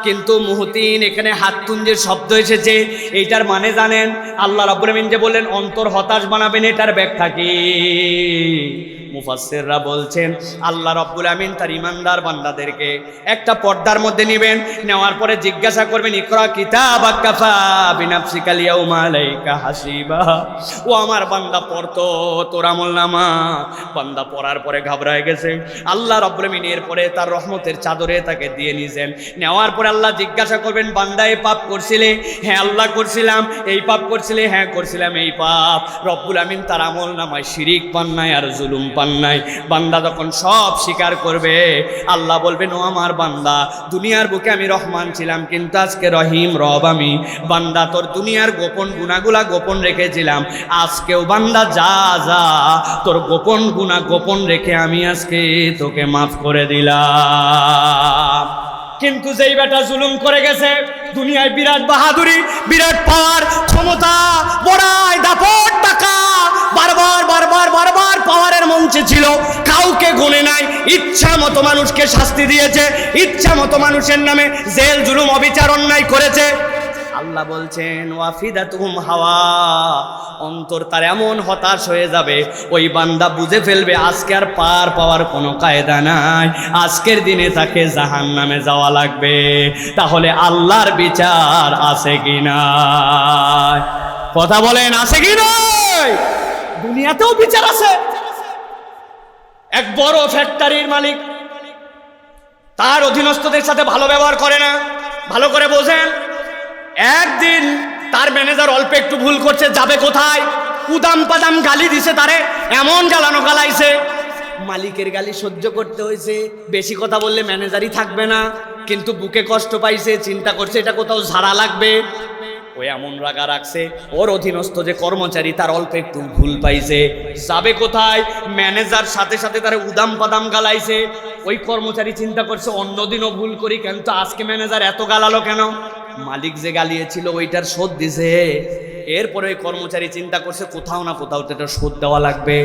Speaker 2: কিন্তু মুহতিন এখানে হাত তুঞ্জের শব্দ এসেছে, এইটার মানে জানেন? আল্লাহ রাব্বুল আমিন যে বললেন অন্তর হতাশ বানাবেন, এটার ব্যাখ্যা কি? মুফাসসিররা বলছেন আল্লাহ রাব্বুল আমিন তার ইমানদার বান্দাদেরকে একটা পর্দার মধ্যে নেবেন, নেওয়ার পরে জিজ্ঞাসা করবেন ইকরা কিতাবাকা কাফা বিনাফসিকা ইয়াউমা আলাইকা হাসিবা। ও আমার বান্দা পড়তো তোর আমলনামা। বান্দা পড়ার পরে ঘাবড়ায় গেছে। আল্লাহ রাব্বুল আমিন এরপরে তার রহমতের চাদরে তাকে দিয়ে নিয়েছেন। নেওয়ার পরে আল্লাহ জিজ্ঞাসা করবেন বান্দা এই পাপ করছিলে? হ্যাঁ আল্লাহ করছিলাম। এই পাপ করছিলে? হ্যাঁ করছিলাম এই পাপ। রব্বুল আমিন তার আমলনামায় শিরিক পান নাই আর জুলুম পান নাই। বান্দা যখন সব স্বীকার করবে আল্লাহ বলবেন ও আমার বান্দা দুনিয়ার বুকে আমি রহমান ছিলাম কিন্তু আজকে রহিম রব আমি। বান্দা তোর দুনিয়ার গোপন গুনাহগুলা গোপন রেখেছিলাম, আজকেও বান্দা যা যা তোর গোপন গুনাহ গোপন রেখে আমি আজকে তোকে মাফ করে দিলাম। কিন্তু যেই বেটা জুলুম করে গেছে, দুনিয়ায় বিরাট বাহাদুরি, বিরাট পাওয়ার, ক্ষমতা, বড়াই, দাপট, টাকা, বারবার বারবার বারবার পাওয়ারের মঞ্চে ছিল, কাউকে গুনে নাই, ইচ্ছা মতো মানুষকে শাস্তি দিয়েছে, ইচ্ছা মতো মানুষের নামে জেল জুলুম অবিচার অন্যায় করেছে। আল্লাহ বলছেন ওয়াফিদাতুহুম হাওয়া, অন্তর তার এমন হতাশ হয়ে যাবে ওই বান্দা বুঝে ফেলবে আজকে আর পার পাওয়ার কোনো কায়দা নাই, আজকের দিনে তাকে জাহান্নামে যাওয়া লাগবে। তাহলে আল্লাহর বিচার আছে কি নাই? কথা বলেন আছে কি নাই? দুনিয়াতেও বিচার আছে। এক বড় ফ্যাক্টরির মালিক তার অধীনস্থদের সাথে ভালো ব্যবহার করে না, ভালো করে বোঝেন। একদিন তার ম্যানেজার অল্প একটু ভুল করছে, যাবে কোথায়, উদাম পাদাম গালি দিছে, তারে এমন গালানো গালাইছে, মালিকের গালি সহ্য করতে হয়েছে। বেশি কথা বললে ম্যানেজারই থাকবে না, কিন্তু বুকে কষ্ট পাইছে, চিন্তা করছে এটা কোথাও ঝাড়া লাগবে। ও এমন রাগা রাখছে, ওর অধীনস্থ যে কর্মচারী তার অল্প একটু ভুল পাইছে, যাবে কোথায়, ম্যানেজার সাথে সাথে তার উদাম পাদাম গালাইছে। ওই কর্মচারী চিন্তা করছে অন্যদিনও ভুল করি, কিন্তু আজকে ম্যানেজার এত গালালো কেন? মালিক যে গালিয়েছিল ওইটার শোধ দিছে। এরপরে ওই কর্মচারী চিন্তা করছে কোথাও না কোথাও তো এটা শোধ দেওয়া লাগবে।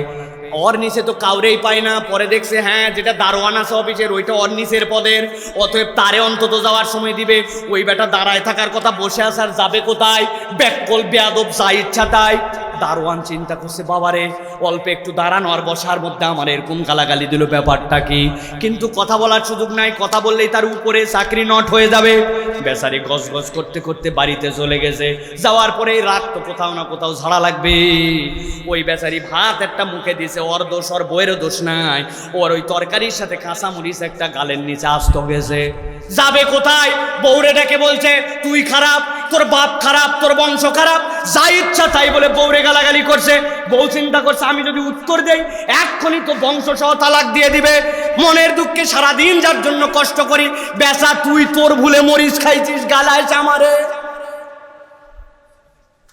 Speaker 2: ওর নিচে তো কাউরেই পায় না, পরে দেখছে হ্যাঁ যেটা দারোয়ান আছে অফিসের ওইটা ওর নিচের পদের, অতএব তারে অন্তত যাওয়ার সময় দিবে। ওই বেটা দাঁড়ায় থাকার কথা, বসে আসার, যাবে কোথায়, ব্যাককল বেয়াদব যা ইচ্ছা তাই। দারোয়ান চিন্তা করছে বাবারে অল্প একটু দাঁড়ানো আর বসার মধ্যে আমার এরকম গালাগালি দিল, ব্যাপারটা কি? কিন্তু কথা বলার সুযোগ নাই, কথা বললেই তার উপরে চাকরি নট হয়ে যাবে। বেচারি গজ গজ করতে করতে বাড়িতে চলে গেছে। যাওয়ার পরে রাত তো কোথাও না কোথাও ঝাড়া লাগবে। ওই বেচারি ভাত একটা মুখে দিয়েছে, ওর দোষ, ওর বইয়েরও দোষ নাই, ওর ওই তরকারির সাথে কাঁচা মরিচ একটা গালের নিচে আস্ত গেছে। যাবে কোথায়, বউরে ডেকে বলছে তুই খারাপ, তোর বাপ খারাপ, তোর বংশ খারাপ, যা ইচ্ছা তাই বলে বউরে গালাগালি করছে। বউ চিন্তা করছে আমি যদি উত্তর দেই এক্ষুনি তো বংশ সহ তালাক দিয়ে দিবে। মনের দুঃখে সারাদিন যার জন্য কষ্ট করি, বেচা তুই তোর ভুলে মরিচ খাইছিস, গালাইছে আমারে।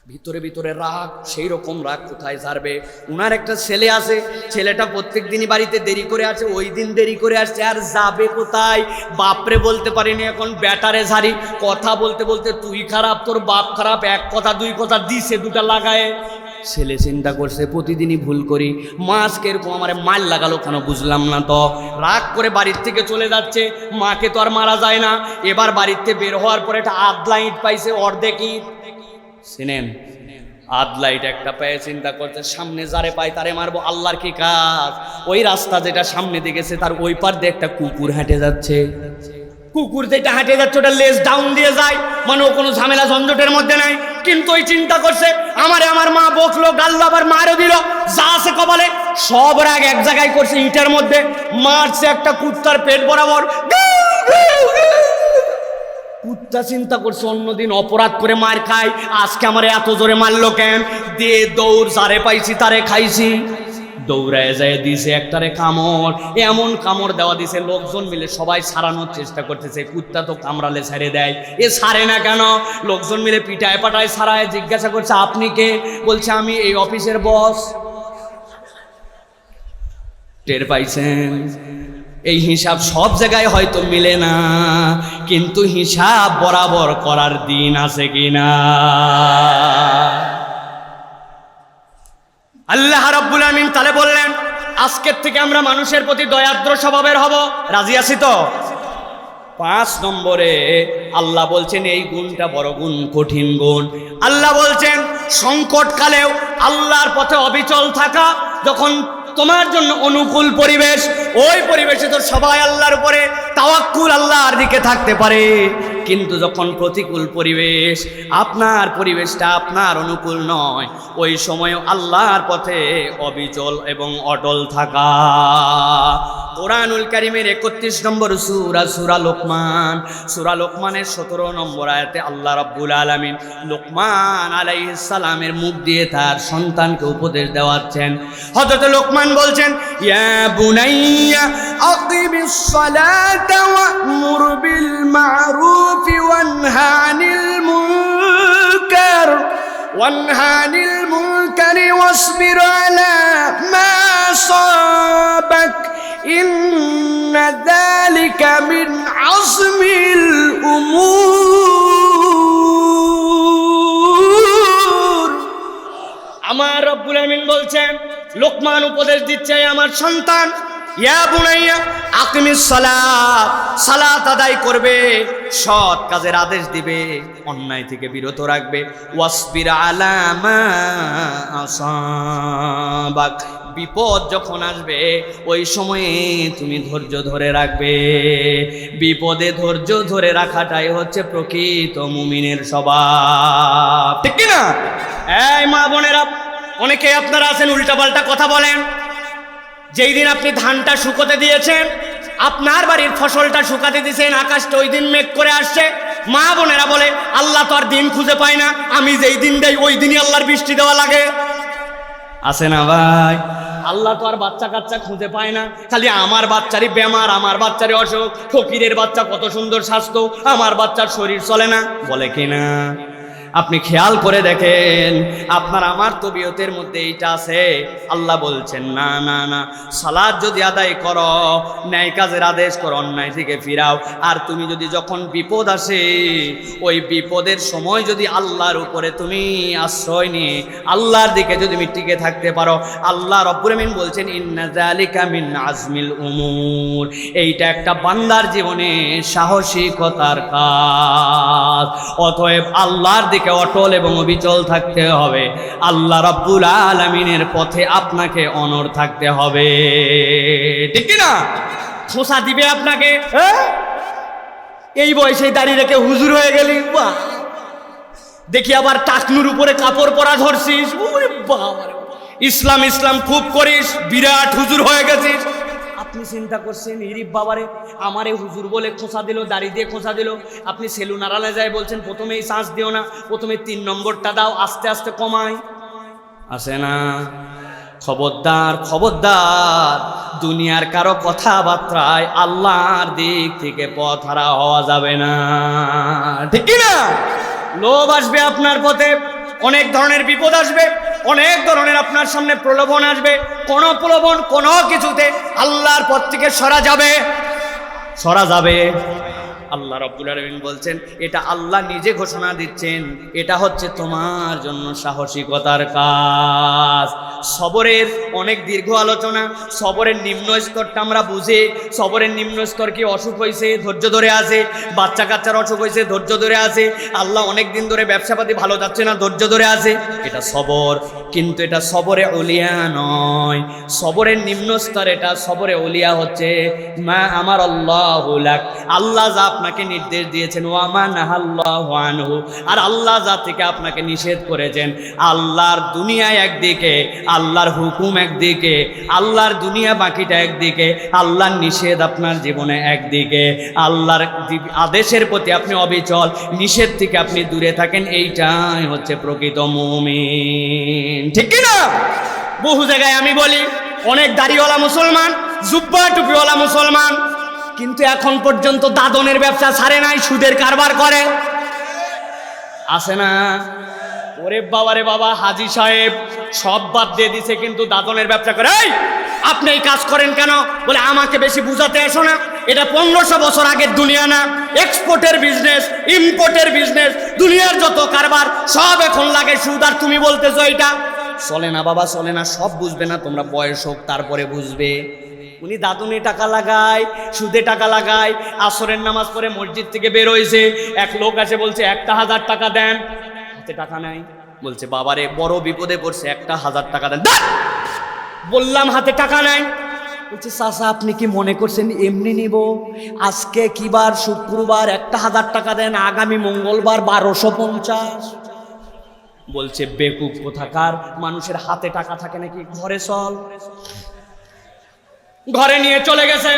Speaker 2: ভিতরে ভিতরে রাগ, সেই রকম রাগ কোথায় ছাড়বে? উনার একটা ছেলে আছে, ছেলেটা প্রত্যেক দিনই বাড়িতে দেরি করে আসে, ওই দিন দেরি করে আসছে, আর যাবে কোথায়? বাপরে বলতে পারিনি, এখন ব্যাটারে ঝাড়ি। কথা বলতে বলতে তুই খারাপ, তোর বাপ খারাপ, এক কথা দুই কথা দিছে দুটা লাগায়। ছেলে চিন্তা করছে প্রতিদিনই ভুল করি, মা আজকে এরকম আমার মার লাগালো কেন বুঝলাম না। তো রাগ করে বাড়ির থেকে চলে যাচ্ছে। মাকে তো আর মারা যায় না। এবার বাড়ির থেকে বের হওয়ার পরে একটা আধলা ইট পাইছে, অর্ধেক ইট চিনেন, আধলা ইট একটা পেয়ে চিন্তা করছে সামনে যারে পাই তারে মারবো, আল্লাহর কি কাজ। ওই রাস্তা যেটা সামনে দিয়ে গেছে তার ওই পার দিয়ে একটা কুকুর হেঁটে যাচ্ছে। কুকুর যেটা হেঁটে যাচ্ছে ওটা লেজ ডাউন দিয়ে যায়, মানে ও কোনো ঝামেলা ঝঞ্ঝটের মধ্যে নাই। কিন্তু ওই চিন্তা করছে আমারে আমার মা বকলো, গাল্লো, আবার মারও দিল, যা আছে কপালে সব রাগ এক জায়গায় করছে, ইটের মধ্যে মারছে একটা কুত্তার পেট বরাবর। কুত্তা চিন্তা করছে অন্যদিন অপরাধ করে মার খাই, আজকে আমার এত জোরে মারলো কেন? দিয়ে দৌড়, যারে পাইছি তারে খাইছি। দৌড়ায় যায় দিছে একটারে কামড়, এমন কামড় দেওয়া দিছে লোকজন মিলে সবাই সারানোর চেষ্টা করতেছে। কুত্তা তো কামড়ালে ছেড়ে দেয়, এ ছাড়ে না কেন? লোকজন মিলে পিটায় পাটায় সারায়, জিজ্ঞাসা করছে আপনি কে? বলছে আমি এই অফিসের বস। টের পাইছেন? এই হিসাব সব জায়গায় হয়তো মিলে না, কিন্তু হিসাব বরাবর করার দিন আছে কিনা? আল্লাহ রাব্বুল আমিন তাহলে বললেন আজকের থেকে আমরা মানুষের প্রতি দয়াদ্র স্বভাবের হব। রাজি আছি তো? 5 নম্বরে আল্লাহ বলছেন এই গুণটা বড় গুণ, কঠিন গুণ। আল্লাহ বলছেন সংকটকালেও আল্লাহর পথে অবিচল থাকা। যখন তোমার জন্য অনুকূল পরিবেশ, ওই পরিবেশে তো সবাই আল্লাহর উপরে তাওয়াক্কুল, আল্লাহর দিকে থাকতে পারে। কিন্তু যখন প্রতিকূল পরিবেশ, আপনার পরিবেশটা আপনার অনুকূল নয়, ওই সময় আল্লাহর পথে অবিচল এবং অটল থাকা। কোরআনুল কারীমের 31 নম্বর সূরা, সূরা লোকমান, সূরা লোকমানের 17 নম্বর আয়াতে আল্লাহ রাব্বুল আলামিন লোকমান আলাইহিস সালামের মুখ দিয়ে তার সন্তানকে উপদেশ দেওয়াচ্ছেন। হযরত লোকমান বলছেন ইয়া বুনাইয়া আকিমিস সালাতা ওয়া'মুর বিল মা'রুফ ওয়ানহা আনিল মুনকার ওয়াসবির আলা মা সাবাক ইন্না যালিকা মিন আযমিল উমুর। আমার রব্বুল আমিন বলছেন, লোকমান উপদেশ দিচ্ছে আমার সন্তান, ইয়া বুনাইয়া আকিমিস সালাত, সালাত আদায় করবে, সৎ কাজের আদেশ দিবে, অন্যায় থেকে বিরত রাখবে। ওয়াসবির আলা মা আসাবাক, বিপদ যখন আসবে ওই সময়ে তুমি ধৈর্য ধরে রাখবে। বিপদে ধৈর্য ধরে রাখাটাই হচ্ছে প্রকৃত মুমিনের স্বভাব, ঠিক কি না? এই মা বোনেরা, অনেকে আপনারা আছেন উল্টাপাল্টা কথা বলেন। যেই দিন আপনি ধানটা শুকোতে দিয়েছেন, আপনার বাড়ির ফসলটা শুকাতে দিয়েছেন, আকাশটা ওই দিন মেঘ করে আসছে। মা বোনেরা বলে আল্লাহ তো আর দিন খুঁজে পায় না, আমি যেই দিন দেই ওই দিনই আল্লাহর বৃষ্টি দেওয়া লাগে। আছে না ভাই? আল্লাহ তো আর বাচ্চা কাচ্চা খুঁজে পায় না, খালি আমার বাচ্চারই বেমার, আমার বাচ্চারই অসুখ। ফকিরের বাচ্চা কত সুন্দর স্বাস্থ্য, আমার বাচ্চার শরীর চলে না, বলে কিনা? আপনি খেয়াল করে দেখেন, আপনার আমার তবিয়তের মধ্যে এইটা আছে। আল্লাহ বলছেন না না না, সালাত যদি আদায় করো, ন্যায় কাজের আদেশ করো, অন্যায় থেকে ফিরাও। আর তুমি যদি যখন বিপদ আসে, ওই বিপদের সময় যদি আল্লাহর উপরে তুমি আশ্রয় নিয়ে আল্লাহর দিকে যদি তুমি টিকে থাকতে পারো, আল্লাহ রব্বুল আমিন বলছেন ইন্না যালিকা মিন আজমিল উমুর, এইটা একটা বান্দার জীবনে সাহসিকতার কাজ। অতএব আল্লাহর দিকে অটল এবং অবিচল থাকতে হবে, আল্লাহ রাব্বুল আলামিনের পথে আপনাকে অনড় থাকতে হবে, ঠিক না? খোঁচা দিবে আপনাকে, এই বয়সে দাঁড়িয়ে রেখে হুজুর হয়ে গেলি, বাহ, দেখি আবার টাকনুর উপরে কাপড় পরা ধরছিস, ওরে বাবা, ইসলাম ইসলাম খুব করিস, বিরাট হুজুর হয়ে গেছিস। আপনি চিন্তা করছেন ইরিফ বাবারে আমারে হুজুর বলে খোঁচা দিল, দাড়ি দিয়ে খোঁচা দিল। আপনি সেলুন আড়ালে যায় বলছেন প্রথমেই শ্বাস দিও না, প্রথমে 3 নম্বরটা দাও, আস্তে আস্তে কমাই। আসে না? খবরদার খবরদার, দুনিয়ার কারো কথাবার্তায় আল্লাহর দিক থেকে পথ হারা হওয়া যাবে না, ঠিক না? লোভ আসবে আপনার পথে, অনেক ধরনের বিপদ আসবে, অনেক ধরনের আপনার সামনে প্রলোভন আসবে। কোনো প্রলোভন কোনো কিছুতে আল্লাহর পথ থেকে সরা যাবে। আল্লাহ রাব্বুল আলামিন বলছেন, এটা আল্লাহ নিজে ঘোষণা দিচ্ছেন, এটা হচ্ছে তোমার জন্য সাহসিকতার কাজ। সবরের অনেক দীর্ঘ আলোচনা। সবরের নিম্ন স্তরটা আমরা বুঝি। সবরের নিম্ন স্তর কি? অসুখ হয়েছে, ধৈর্য ধরে আছে। বাচ্চা কাচ্চার অসুখ হয়েছে, ধৈর্য ধরে আছে। আল্লাহ অনেক দিন ধরে ব্যবসাপাতি ভালো যাচ্ছে না, ধৈর্য ধরে আছে। এটা সবর। কিন্তু এটা সবরে উলিয়া নয়। সবরের নিম্ন স্তর এটা। সবরে উলিয়া হচ্ছে মা আমার আল্লাহু লাক, আল্লাহ যা আপনাকে নির্দেশ দিয়েছেন, ওয়া মা নাহাল্লাহু আনহু, আর আল্লাহ যা থেকে আপনাকে নিষেধ করেছেন। আল্লাহর দুনিয়া একদিকে, আল্লাহর হুকুম একদিকে, আল্লাহর দুনিয়া বাকিটা একদিকে, আল্লাহর নিষেধ আপনার জীবনে একদিকে। আল্লাহর আদেশের প্রতি আপনি অবিচল, নিষেধ থেকে আপনি দূরে থাকেন। এইটাই হচ্ছে প্রকৃত মুমিন, ঠিক কি না? বহু জায়গায় আমি বলি, অনেক দাড়িওয়ালা মুসলমান, জুব্বা টুপিওয়ালা মুসলমান, কিন্তু এখন পর্যন্ত দাদনের ব্যবসা ছাড়ে নাই, সুদের কারবার করে। আছে না? ওরে বাবারে বাবা, হাজি সাহেব সব বাদ দিয়ে দিছে, কিন্তু দাদনের ব্যবসা করে। এই আপনি এই কাজ করেন কেন? বলে আমাকে বেশি বুঝাতে এসো না, এটা 1500 বছর আগের দুনিয়া না। এক্সপোর্টের বিজনেস, ইম্পোর্টের বিজনেস, দুনিয়ার যত কারবার সব এখন লাগে সুদ। আর তুমি বলতেছো এটা চলে না। বাবা চলে না, সব বুঝবে না, তোমরা বয়স হোক তারপরে বুঝবে। উনি দাদনে টাকা লাগায়, সুদে টাকা লাগায়। আসরের নামাজ পড়ে মসজিদ থেকে বের হয়েছে, এক লোক আছে বলছে 1000 টাকা দেন, হাতে টাকা নাই। বলছে বাবারে বড় বিপদে পড়ছে, 1000 টাকা দেন। বললাম হাতে টাকা নাই। বলছে চাচা আপনি কি মনে করছেন এমনি নিব? আজকে কি বার? শুক্রবার। 1000 টাকা দেন, আগামী মঙ্গলবার 1250। বলছে বেকুব কোথাকার, মানুষের হাতে টাকা থাকে নাকি? ঘরে চল। ঘরে নিয়ে চলে গেছে।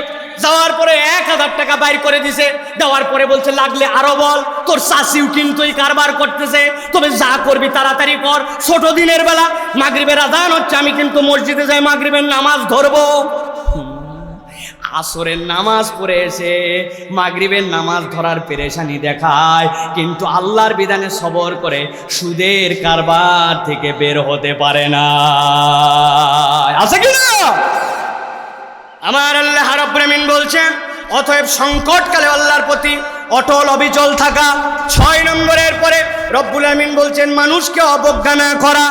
Speaker 2: যাওয়ার পরে 1000 টাকা বাইর করে দিছে। দেওয়ার পরে বলছে লাগলে আরো বল, তোর চাষিও কিন্তু এই কারবার করতেছে, তবে যা করবি তাড়াতাড়ি কর। ছোট দিনের বেলা মাগরিবের আজান হচ্ছে, আমি কিন্তু মসজিদে যাই মাগরিবের নামাজ ধরবো। আসরের নামাজ পড়ে এসে মাগরিবের নামাজ ধরার পেরেশানি দেখায়, কিন্তু আল্লাহর বিধানে সবর করে সুদের কারবার থেকে বের হতে পারে না। আছে কি না? আমার আল্লাহ রাব্বুল আমিন বলছেন, অতএব সংকটকালে আল্লাহর প্রতি অটল অবিচল থাকা। 6 নম্বরের পরে রব্বুল আমিন বলছেন মানুষকে অবজ্ঞা না করা।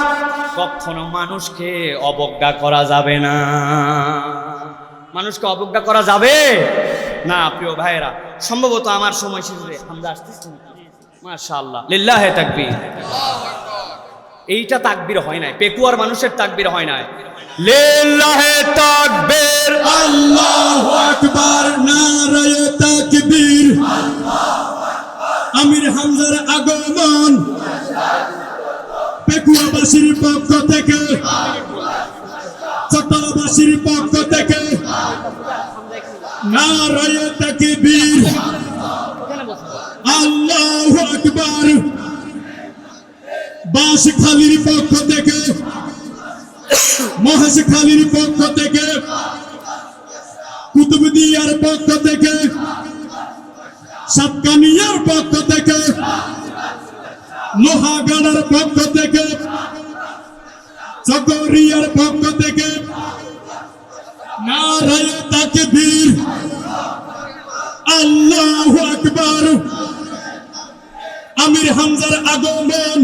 Speaker 2: কখনো মানুষকে অবজ্ঞা করা যাবে না। মানুষকে অবজ্ঞা করা যাবে না। প্রিয় ভাইয়েরা, সম্ভবত আমার সময় শেষে আমরা আসতেছি। মাশাআল্লাহ, লিল্লাহে তাকবীর। এইটা তাকবীর হয় নাই, পেকুয়ার মানুষের তাকবীর হয় নাই। লিল্লাহে তাকবীর,
Speaker 1: আল্লাহু আকবার, নারায়ে তাকবীর, আমির হামজার আগমন, পেকুয়াবাসীর পক্ষ থেকে, চট্টগ্রামবাসীর পক্ষ থেকে নারায়ে তাকবীর, আল্লাহু আকবার। বাঁশখালীর পক্ষ থেকে, মহেশখালীর পক্ষ থেকে, কুতুবদিয়ার পক্ষ থেকে, সাতকানিয়ার পক্ষ থেকে, লোহাগাড়ার পক্ষ থেকে, চকরিয়ার পক্ষ থেকে নারায়ে তাকবীর, আল্লাহু আকবার। আমির হামজার আগমন,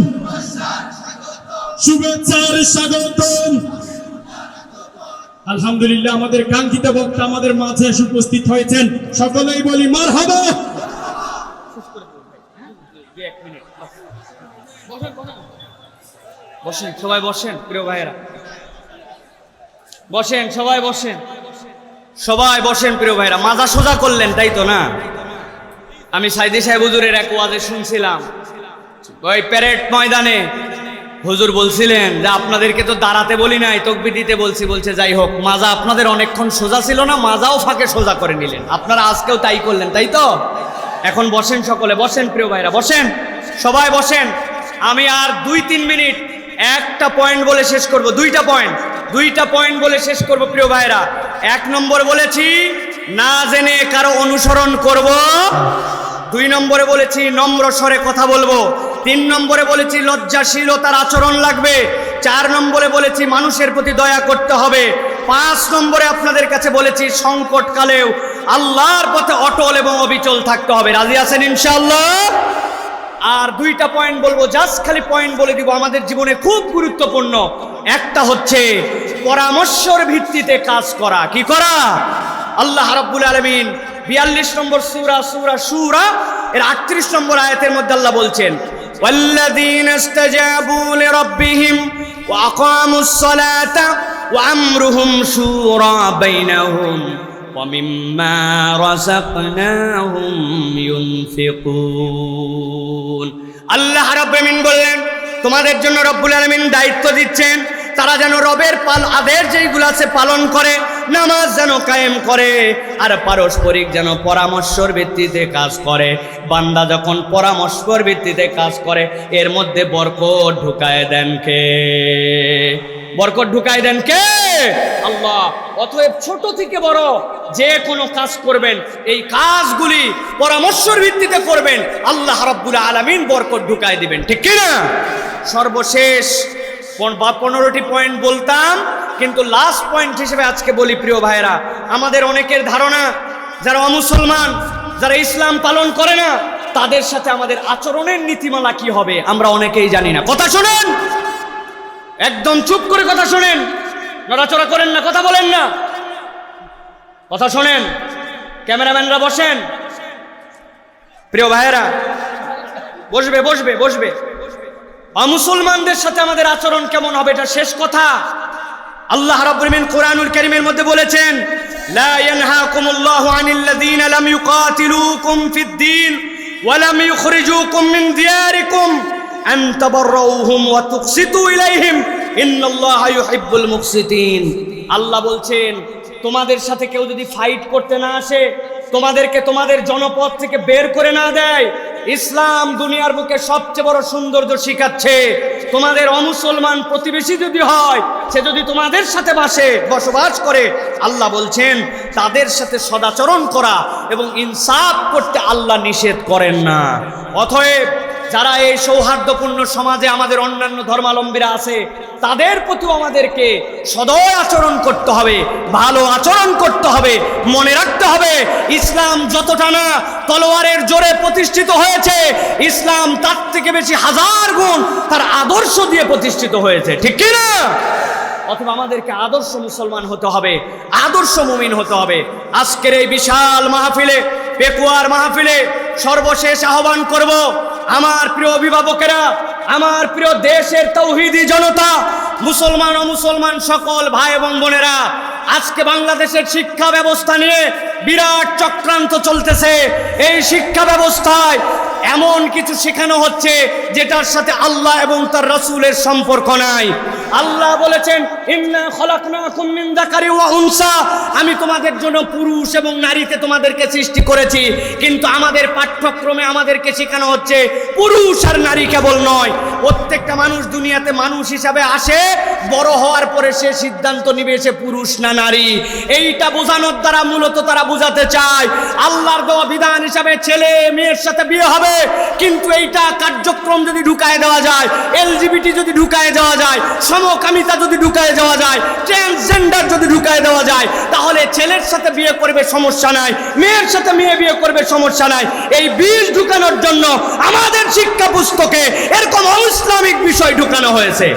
Speaker 1: শুভেচ্ছার স্বাগতম। আলহামদুলিল্লাহ, আমাদের কাঙ্ক্ষিত বক্তা আমাদের মাঝে এসে উপস্থিত হয়েছেন। সকলেই বলি মারহাবা।
Speaker 2: বসেন সবাই, বসেন প্রিয় ভাইয়েরা, বসেন সবাই, বসেন সবাই, বসেন প্রিয় ভাইয়েরা। মাজা সোজা করলেন তাই তো না? আমি সাইদি সাহেব হুজুরের এক ওয়াজে শুনছিলাম, ওই প্যারেড ময়দানে হুজুর বলছিলেন যে আপনাদেরকে তো দাঁড়াতে বলি নাই, তাকবীর দিতে বলছি। বলছে যাই হোক, মাজা আপনাদের অনেকক্ষণ সোজা ছিল না, মাজাও ফাঁকে সোজা করে নিলেন। আপনারা আজকেও তাই করলেন তাই তো? এখন বসেন সকলে, বসেন প্রিয় ভাইরা, বসেন সবাই, বসেন। আমি আর 2-3 মিনিট একটা পয়েন্ট বলে শেষ করব। দুইটা পয়েন্ট বলে শেষ করব প্রিয় ভাইরা। 1 নম্বর বলেছি না জেনে কারো অনুসরণ করব। 2 নম্বরে বলেছি নম্র স্বরে কথা বলবো। 3 নম্বরে বলেছি লজ্জাশীলতার আচরণ লাগবে। 4 নম্বরে বলেছি মানুষের প্রতি দয়া করতে হবে। 5 নম্বরে আপনাদের কাছে বলেছি সংকটকালেও আল্লাহর পথে অটল এবং অবিচল থাকতে হবে। রাজি আছেন ইনশাআল্লাহ? আর 2টা পয়েন্ট বলবো, জাস্ট খালি পয়েন্ট বলে দিব, আমাদের জীবনে খুব গুরুত্বপূর্ণ। একটা হচ্ছে পরামর্শের ভিত্তিতে কাজ করা। কি করা? আল্লাহ রাব্বুল আলামিন 42 নম্বর সূরা শূরা এর 38 নম্বর আয়াতের মধ্যে আল্লাহ বলছেন, ওয়াল্লাযীনা ইসতাজাবু লিরাব্বিহিম ওয়া আকামুস সালাতা ওয়া আমরুহুম শুরা বাইনাহুম ওয়া মিম্মা রাযাকনাহুম ইউনফিকুন। আল্লাহ রাব্বুল আলামিন বললেন, তোমাদের জন্য রব্বুল আলামিন দায়িত্ব দিচ্ছেন, তারা যেন রবের আদেশ যেইগুলো আছে পালন করে, নামাজ যেন কায়েম করে, আর পারস্পরিক যেন পরামর্শের ভিত্তিতে কাজ করে। বান্দা যখন পরামর্শের ভিত্তিতে কাজ করে, এর মধ্যে বরকত ঢুকায় দেন কে? বরকত ঢুকায় দেন কে? আল্লাহ। অতএব ছোট থেকে বড় যে কোনো কাজ করবেন, এই কাজগুলি পরামর্শের ভিত্তিতে করবেন, আল্লাহ রাব্বুল আলামিন বরকত ঢুকায় দিবেন। ঠিক কি না? সর্বশেষ 15টি পয়েন্ট বলতাম, কিন্তু লাস্ট পয়েন্ট হিসেবে আজকে বলি, প্রিয় ভাইরা, আমাদের অনেকের ধারণা যারা অমুসলমান, যারা ইসলাম পালন করে না, তাদের সাথে আমাদের আচরণের নীতিমালা কি হবে আমরা অনেকেই জানি না। কথা শোনেন, একদম চুপ করে কথা শোনেন, নড়াচড়া করেন না, কথা বলেন না, কথা শোনেন। ক্যামেরাম্যানরা বসেন, প্রিয় ভাইয়েরা বসবে বসবে বসবে। মুসলমানদের সাথে আমাদের আচরণ কেমন হবে, এটা শেষ কথা। আল্লাহ রাব্বুল আলামিন কোরআনুল কারীমের মধ্যে বলেছেন, লা ইয়ানহাকুমুল্লাহু আনিল্লাযীনা লাম ইউকাতিলুকুম ফিদ-দীন ওয়া লাম ইউখরিজুকুম মিন দিয়ারিকুম আন তাবাররাউহুম ওয়া তুকসিতু ইলাইহিম ইন্নাল্লাহা ইউহিব্বুল মুকসিতিন। আল্লাহ বলছেন, তোমাদের সাথে কেউ যদি ফাইট করতে না আসে, তোমাদেরকে তোমাদের জনপদ থেকে বের করে না দেয়, ইসলাম দুনিয়ার বুকে সবচেয়ে বড় সৌন্দর্য শিখাচ্ছে। তোমাদের অমুসলমান প্রতিবেশী যদি হয়, সে যদি তোমাদের সাথে বসবাস করে, আল্লাহ বলছেন তাদের সাথে সদাচরণ করা এবং ইনসাফ করতে আল্লাহ নিষেধ করেন না। অতএব যারা এই সৌহার্দ্যপূর্ণ সমাজে আমাদের অন্যান্য ধর্মাবলম্বীরা আছে, তাদের প্রতিও আমাদেরকে সদয় আচরণ করতে হবে, ভালো আচরণ করতে হবে। মনে রাখতে হবে, ইসলাম যতটা না তলোয়ারের জোরে প্রতিষ্ঠিত হয়েছে, ইসলাম তার থেকে বেশি হাজার গুণ তার আদর্শ দিয়ে প্রতিষ্ঠিত হয়েছে। ঠিক কি না? অথবা আমাদেরকে আদর্শ মুসলমান হতে হবে, আদর্শ মুমিন হতে হবে। আজকের এই বিশাল মাহফিলে, পেকুয়ার মাহফিলে সর্বশেষ আহ্বান করব, আমার প্রিয় অভিভাবকেরা, আমার প্রিয় দেশের তৌহিদি জনতা, মুসলমান অমুসলমান সকল ভাই এবং বোনেরা, আজকে বাংলাদেশের শিক্ষা ব্যবস্থা নিয়ে বিরাট চক্রান্ত চলতেছে। এই শিক্ষা ব্যবস্থায় এমন কিছু শেখানো হচ্ছে যেটার সাথে আল্লাহ এবং তার রাসূলের সম্পর্ক নাই। আল্লাহ বলেছেন, ইন্না খলাকনাকুম মিন যাকারি ওয়া উনসা, আমি তোমাদের জন্য পুরুষ এবং নারীতে তোমাদেরকে সৃষ্টি করেছি। কিন্তু আমাদের পাঠ্যক্রমে আমাদেরকে শেখানো হচ্ছে পুরুষ আর নারী কেবল নয়, প্রত্যেকটা মানুষ দুনিয়াতে মানুষ হিসাবে আসে, বড় হওয়ার পরে সে সিদ্ধান্ত নিবে সে পুরুষ না নারী। এইটা বোঝানোর দ্বারা মূলত তারা বোঝাতে চায় আল্লাহর দেওয়া বিধান হিসাবে ছেলে মেয়ের সাথে বিয়ে হবে, কিন্তু এইটা কার্যক্রম যদি ঢুকায় দেওয়া যায়, এলজিবিটি যদি ঢুকায় দেওয়া যায়, সমকামিতা যদি ঢুকায় দেওয়া যায়, ট্রান্সজেন্ডার যদি ঢুকায় দেওয়া যায়, তাহলে ছেলের সাথে বিয়ে করবে সমস্যা নাই, মেয়ের সাথে মেয়ে বিয়ে করবে সমস্যা নাই। এই বীজ ঢুকানোর জন্য আমাদের শিক্ষা পুস্তকে এরকম অইসলামিক বিষয় ঢুকানো হয়েছে।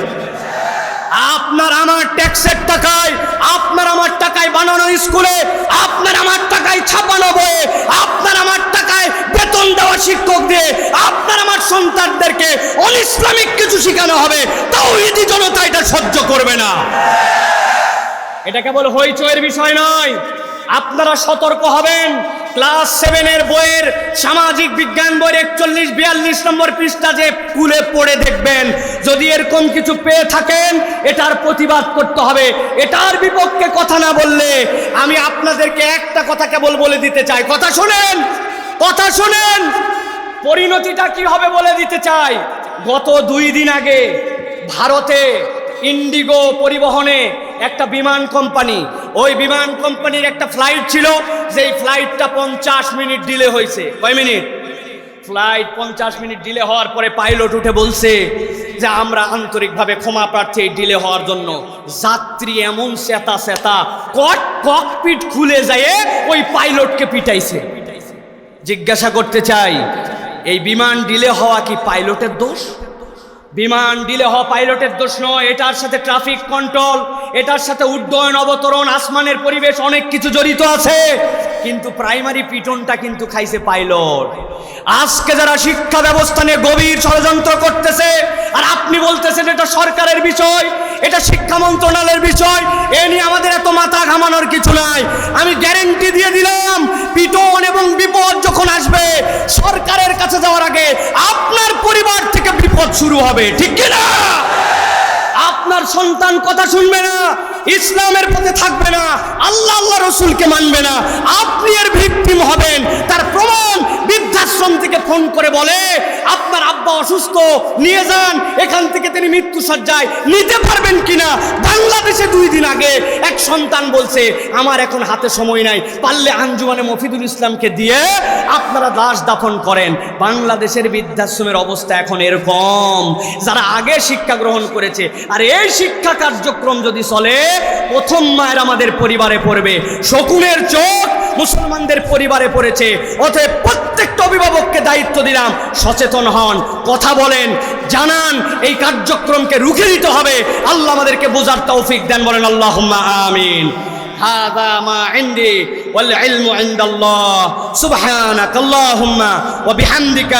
Speaker 2: আপনার আমার ট্যাক্সের টাকায়, আপনার আমার টাকায় বানানো স্কুলে, আপনার আমার টাকায় ছাপানো বইয়ে, আপনার আমার টাকায় বেতন দেওয়া শিক্ষক দিয়ে আপনার আমার সন্তানদেরকে অনইসলামিক কিছু শেখানো হবে, তাওহীদি জনতা এটা সহ্য করবে না। এটা কেবল হইচইয়ের বিষয় নয়, আপনারা সতর্ক হবেন। ক্লাস 7-এর বইয়ের সামাজিক বিজ্ঞান বইয়ের 41-42 নম্বর পৃষ্ঠা যে খুলে পড়ে দেখবেন, যদি এরকম কিছু পেয়ে থাকেন এটার প্রতিবাদ করতে হবে। এটার বিপক্ষে কথা না বললে আমি আপনাদেরকে একটা কথা কেবল বলে দিতে চাই, কথা শোনেন, কথা শোনেন, পরিণতিটা কি হবে বলে দিতে চাই। গত 2 দিন আগে ভারতে ইন্ডিগো পরিবহনে একটা বিমান কোম্পানি, ওই বিমান কোম্পানির একটা ফ্লাইট ছিল, যেই ফ্লাইটটা 50 মিনিট ডিলে হয়েছে। কয় মিনিট? ফ্লাইট 50 মিনিট ডিলে হওয়ার পরে পাইলট উঠে বলছে যে আমরা আন্তরিকভাবে ক্ষমা প্রার্থী এই ডিলে হওয়ার জন্য। যাত্রী এমন সেতা সেতা ককপিট খুলে যায় ওই পাইলটকে পিটাইছে। জিজ্ঞাসা করতে চাই, এই বিমান ডিলে হওয়া কি পাইলটের দোষ? বিমান ডিলে হওয়া পাইলটের দোষ নয়, এটার সাথে ট্রাফিক কন্ট্রোল, এটার সাথে উড্ডয়ন অবতরণ, আসমানের পরিবেশ, অনেক কিছু জড়িত আছে। কিন্তু প্রাইমারি পিটনটা কিন্তু খাইছে পাইলট। আজকে যারা শিক্ষা ব্যবস্থা নিয়ে গভীর ষড়যন্ত্র করতেছে আর আপনি বলতেছেন এটা সরকারের বিষয়, এটা শিক্ষা মন্ত্রণালয়ের বিষয়, এ নিয়ে আমাদের এত মাথা ঘামানোর কিছু নাই। আমি গ্যারেন্টি দিয়ে দিলাম, পিটন এবং বিপদ যখন আসবে সরকারের কাছে যাওয়ার আগে আপনার পরিবার থেকে বিপদ শুরু হবে, ঠিক কিনা? আপনার সন্তান কথা শুনবে না, ইসলামের পথে থাকবে না, আল্লাহ আল্লাহ রসুলকে মানবে না, আপনি এর ভিকটিম হবেন। তার প্রমাণ বৃদ্ধাশ্রম থেকে ফোন করে বলে আপনার আব্বা অসুস্থ, নিয়ে যান, এখান থেকে তিনি মৃত্যু সজ্জায়, নিতে পারবেন কিনা? বাংলাদেশে 2 দিন আগে এক সন্তান বলছে আমার এখন হাতে সময় নাই, পারলে আঞ্জুমানে মফিদুল ইসলামকে দিয়ে আপনারা লাশ দাফন করেন। বাংলাদেশের বৃদ্ধাশ্রমের অবস্থা এখন এরকম। যারা আগে শিক্ষা গ্রহণ করেছে আর এই শিক্ষা কার্যক্রম যদি চলে, প্রথম মায়ের আমাদের পরিবারে পড়বে, শকুনের চোখ মুসলমানদের পরিবারে পড়েছে। অতএব প্রত্যেকটা অভিভাবককে দায়িত্ব দিলাম, সচেতন হন, কথা বলেন, জানান, এই কার্যক্রমকে রুখে দিতে হবে। আল্লাহ আমাদেরকে বোঝার তৌফিক দেন, বলেন আল্লাহুম্মা আমিন। هذا ما عندي والعلم عند الله سبحانك اللهم وبحمدك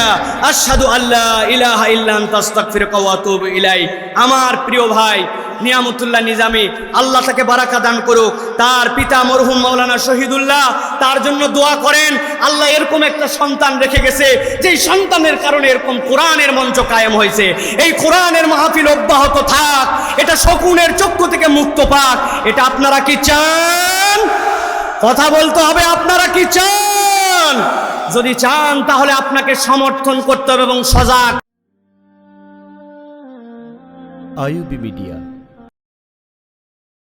Speaker 2: أشهد أن لا إله إلا أنت أستغفرك وأتوب إليك। আমার প্রিয় ভাই নিয়ামতুল্লাহ নিজামী, আল্লাহ তাকে বারাকা দান করুক। তার পিতা মরহুম মাওলানা শহীদুল্লাহ, তার জন্য দোয়া করেন। আল্লাহ এরকম একটা সন্তান রেখে গেছে, যেই সন্তানের কারণে এরকম কোরআনের মঞ্চ কায়েম হয়েছে। এই কোরআনের মাহফিল অব্যাহত থাক, এটা শকুনের চক্ষু থেকে মুক্ত পাক। এটা আপনারা কি চান? কথা বলতে হবে, আপনারা কি চান? যদি চান তাহলে আপনাকে সমর্থন করতে হবে এবং সজাগ।
Speaker 3: IUB media